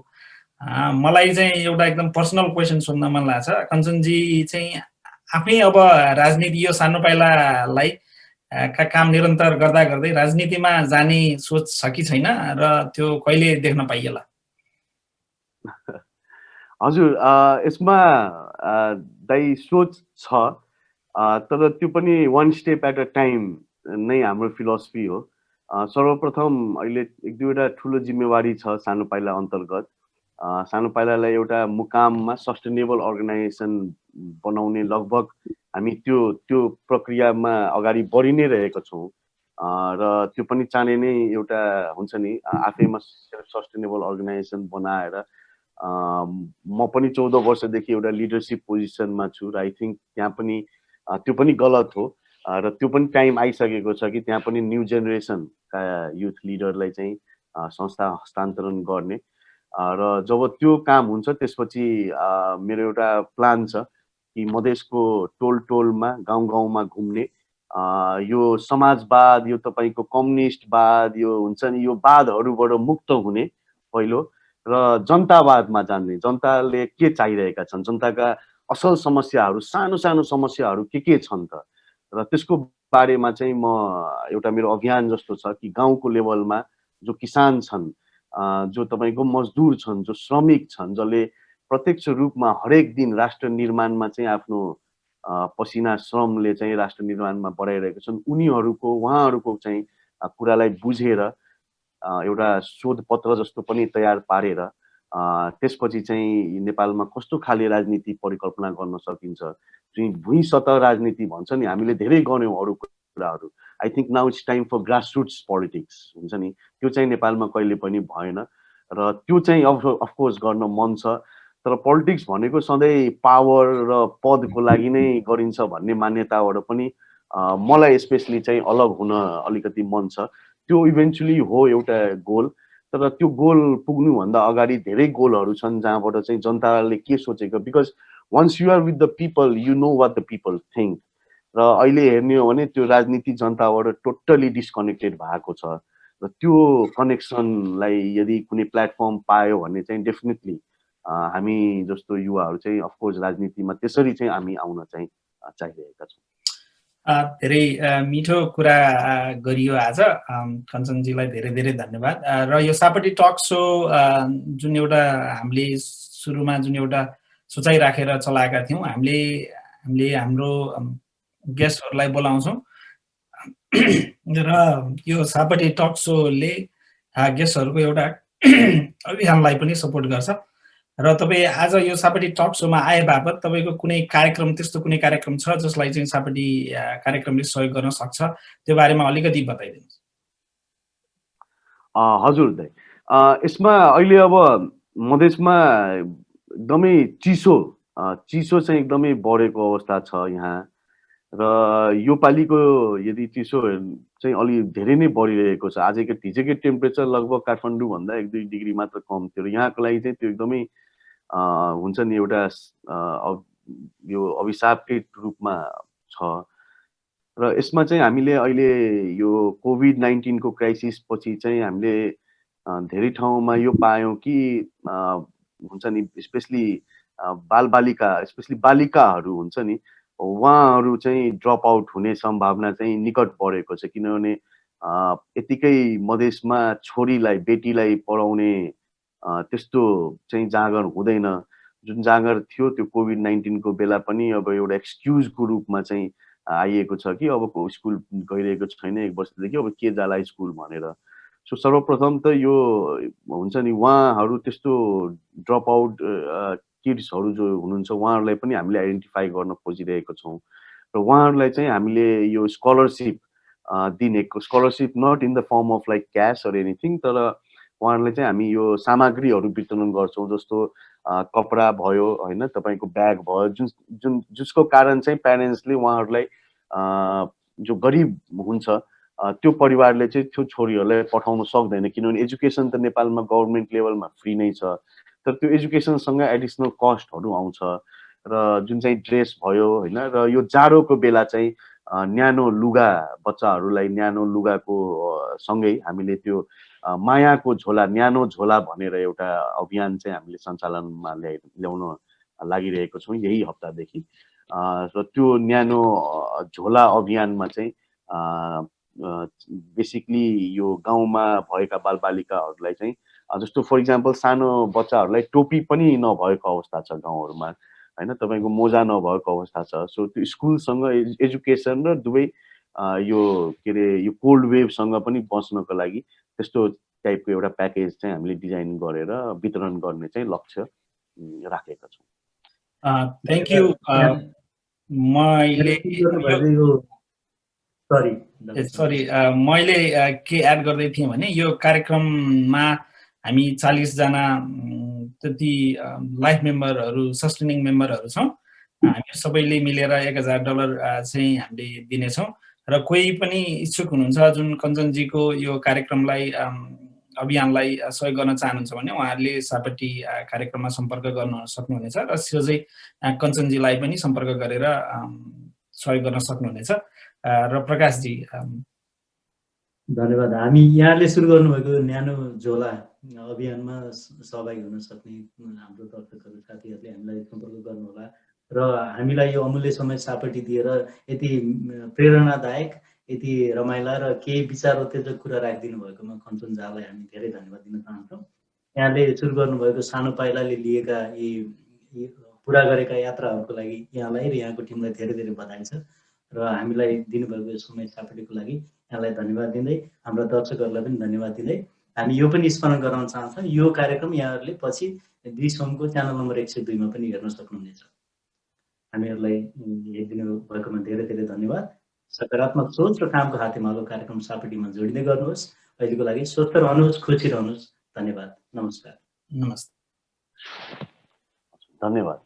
मलाई चाहिँ एउटा एकदम पर्सनल क्वेसन सोध्न मन लाग्छ। कञ्चनजी चाहिँ आफै अब राजनीति यो सानो पाइलालाई काम निरन्तर गर्दा गर्दै राजनीतिमा जाने सोच छ कि छैन र त्यो कहिले देख्न पाइएला? हजुर, यसमा दाइ सोच छ, तर त्यो पनि one step at a time नै हाम्रो फिलोसफी हो। सर्वप्रथम अहिले एक दुईवटा ठुलो जिम्मेवारी छ सानो पाइला अन्तर्गत। सानो पाइलालाई एउटा मुकाममा सस्टेनेबल अर्गनाइजेसन बनाउने लगभग हामी त्यो प्रक्रियामा अगाडि बढी नै रहेका छौँ। र त्यो पनि चाँडै नै एउटा हुन्छ नि आफैमा सस्टेनेबल अर्गनाइजेसन बनाएर म पनि 14 वर्षदेखि एउटा लिडरसिप पोजिसनमा छु र आई थिङ्क त्यहाँ पनि त्यो पनि गलत हो र त्यो पनि टाइम आइसकेको छ कि त्यहाँ पनि न्यू जेनेरेसनका युथ लिडरलाई चाहिँ संस्था हस्तान्तरण गर्ने। र जब त्यो काम हुन्छ त्यसपछि मेरो एउटा प्लान छ कि मधेसको टोलमा गाउँ गाउँमा घुम्ने, यो समाजवाद, यो तपाईँको कम्युनिस्टवाद, यो हुन्छ नि यो वादहरूबाट मुक्त हुने पहिलो, र जनतावादमा जान्ने, जनताले के चाहिरहेका छन्, जनताका असल समस्याहरू, सानो सानो समस्याहरू के छन् त, र त्यसको बारेमा चाहिँ म एउटा मेरो अभियान जस्तो छ कि गाउँको लेभलमा जो किसान छन्, जो तपाईँको मजदुर छन्, जो श्रमिक छन्, जसले प्रत्यक्ष रूपमा हरेक दिन राष्ट्र निर्माणमा चाहिँ आफ्नो पसिना श्रमले चाहिँ राष्ट्र निर्माणमा बढाइरहेका छन्, उहाँहरूको चाहिँ कुरालाई बुझेर एउटा शोध पत्र जस्तो पनि तयार पारेर त्यसपछि चाहिँ नेपालमा कस्तो खाले राजनीति परिकल्पना गर्न सकिन्छ, जुन भुइँ सतह राजनीति भन्छ नि, हामीले धेरै गर्यौँ अरू कुराहरू। I think now it's time for grassroots politics हुन्छ नि, त्यो चाहिँ नेपालमा कहिले पनि भएन र त्यो चाहिँ अफकोर्स गर्न मन छ। तर पोलिटिक्स भनेको सधैँ पावर र पदको लागि नै गरिन्छ भन्ने मान्यताबाट पनि मलाई स्पेसली चाहिँ अलग हुन अलिकति मन छ। त्यो इभेन्चुली हो एउटा गोल, तर त्यो गोल पुग्नुभन्दा अगाडि धेरै गोलहरू छन् जहाँबाट चाहिँ जनताले के सोचेको, because once you are with the people you know what the people think. र अहिले हेर्ने हो भने त्यो राजनीति जनताबाट टोटली डिस्कनेक्टेड भएको छ र त्यो कनेक्सनलाई यदि कुनै प्लेटफर्म पायो भने चाहिँ डेफिनेटली हामी जस्तो युवाहरू चाहिँ अफकोर्स राजनीतिमा त्यसरी चाहिँ हामी आउन चाहिँ चाहिरहेका छौँ। धेरै मिठो कुरा गरियो आज। कञ्चनजीलाई धेरै धेरै धन्यवाद। र यो सापटी टक सो जुन एउटा हामीले सुरुमा जुन एउटा सोचाइ राखेर चलाएका थियौँ, हामीले हाम्रो गेस्टहरूलाई बोलाउँछौँ र यो सापटी टक सोले गेस्टहरूको एउटा अभियानलाई पनि सपोर्ट गर्छ। र तपाईँ आज यो सापटी टक सोमा आए बापत तपाईँको कुनै कार्यक्रम, त्यस्तो कुनै कार्यक्रम छ जसलाई चाहिँ सापटी कार्यक्रमले सहयोग गर्न सक्छ, त्यो बारेमा अलिकति बताइदिनुहोस्। हजुर दाइ, यसमा अहिले अब मधेसमा एकदमै चिसो चाहिँ एकदमै बढेको अवस्था छ यहाँ, र यो पालिको यदि चिसो चाहिँ अलि धेरै नै बढिरहेको छ। हिजोकै टेम्परेचर लगभग काठमाडौँ भन्दा 1-2 डिग्री मात्र कम थियो र यहाँको लागि चाहिँ त्यो एकदमै हुन्छ नि एउटा यो अभिशापकै रूपमा छ। र यसमा चाहिँ हामीले अहिले यो कोभिड-19 को क्राइसिस पछि चाहिँ हामीले धेरै ठाउँमा यो पायौँ कि हुन्छ नि स्पेसली बालबालिका स्पेसली बालिकाहरू हुन्छ नि उहाँहरू चाहिँ ड्रप आउट हुने सम्भावना चाहिँ निकट बढेको छ किनभने यतिकै मधेसमा छोरीलाई बेटीलाई पढाउने त्यस्तो चाहिँ जाँगर हुँदैन जुन जाँगर थियो त्यो कोभिड-19 बेला पनि अब एउटा एक्सक्युजको रूपमा चाहिँ आइएको छ कि अब स्कुल गइरहेको छैन 1 वर्षदेखि अब के जाला स्कुल भनेर सो सर्वप्रथम त यो हुन्छ नि उहाँहरू त्यस्तो ड्रप आउट किड्सहरू जो हुनुहुन्छ उहाँहरूलाई पनि हामीले आइडेन्टिफाई गर्न खोजिरहेको छौँ र उहाँहरूलाई चाहिँ हामीले यो स्कलरसिप दिने scholarship not in the form of like cash or anything तर उहाँहरूलाई चाहिँ हामी यो सामग्रीहरू वितरण गर्छौँ जस्तो कपडा भयो होइन तपाईँको ब्याग भयो जुन जसको कारण चाहिँ प्यारेन्ट्सले उहाँहरूलाई जो गरिब हुन्छ त्यो परिवारले चाहिँ त्यो छोरीहरूलाई पठाउन सक्दैन किनभने एजुकेसन त नेपालमा गभर्मेन्ट लेभलमा फ्री नै छ तर त्यो एजुकेसनसँग एडिसनल कस्टहरू आउँछ र जुन चाहिँ ड्रेस भयो होइन र यो जाडोको बेला चाहिँ न्यानो लुगा बच्चाहरूलाई न्यानो लुगाको सँगै हामीले त्यो मायाको झोला न्यानो झोला भनेर एउटा अभियान चाहिँ हामीले सञ्चालनमा ल्याउन लागिरहेको छौँ यही हप्तादेखि र त्यो न्यानो झोला अभियानमा चाहिँ बेसिकली यो गाउँमा भएका बालबालिकाहरूलाई चाहिँ जस्तो फर इक्जाम्पल सानो बच्चाहरूलाई टोपी पनि नभएको अवस्था छ गाउँहरूमा होइन तपाईँको मोजा नभएको अवस्था छ सो त्यो स्कुलसँग एजुकेसन र दुवै यो के अरे यो कोल्ड वेभसँग पनि बच्नको लागि त्यस्तो टाइपको एउटा प्याकेज चाहिँ हामीले डिजाइन गरेर वितरण गर्ने चाहिँ लक्ष्य राखेका छौँ। Thank you. मैले के एड गर्दै थिएँ भने यो कार्यक्रममा हामी 40 जना त्यति लाइफ मेम्बरहरू सस्टेनिङ मेम्बरहरू छौँ हामी सबैले मिलेर $1000 चाहिँ हामीले दिनेछौँ र कोही पनि इच्छुक हुनुहुन्छ जुन कञ्चनजीको यो कार्यक्रमलाई अभियानलाई सहयोग गर्न चाहनुहुन्छ भने उहाँहरूले सापट्टि कार्यक्रममा सम्पर्क गर्न सक्नुहुनेछ र सोझै कञ्चनजीलाई पनि सम्पर्क गरेर सहयोग गर्न सक्नुहुनेछ। र प्रकाशजी धन्यवाद। हामी यहाँले सुरु गर्नुभएको न्यानो झोला अभियानमा सहभागी हुन सक्ने हाम्रो दर्शकहरू साथीहरूले हामीलाई सम्पर्क गर्नुहोला र हामीलाई यो अमूल्य समय सापट्टि दिएर यति प्रेरणादायक यति रमाइला र केही विचारोत्तेजक कुरा राखिदिनु भएकोमा कञ्चन झालाई हामी धेरै धन्यवाद दिन चाहन्छौँ। यहाँले सुरु गर्नुभएको सानो पाइलाले लिएका यी पुरा गरेका यात्राहरूको लागि यहाँलाई र यहाँको टिमलाई धेरै धेरै बधाई छ र हामीलाई दिनुभएको समय सापट्टिको लागि यहाँलाई धन्यवाद दिँदै हाम्रा दर्शकहरूलाई पनि धन्यवाद दिँदै हामी यो पनि स्मरण गराउन चाहन्छौँ यो कार्यक्रम यहाँहरूले पछि डिस होमको च्यानल नम्बर 102 मा पनि हेर्न सक्नुहुनेछ। हामीहरूलाई हेरिदिनु भएकोमा धेरै धेरै धन्यवाद। सकारात्मक सोच र कामको हातेमालो कार्यक्रम सापट्टिमा जोडिँदै गर्नुहोस्। अहिलेको लागि स्वस्थ रहनुहोस्, खुसी रहनुहोस्। धन्यवाद। नमस्कार। नमस्ते। धन्यवाद।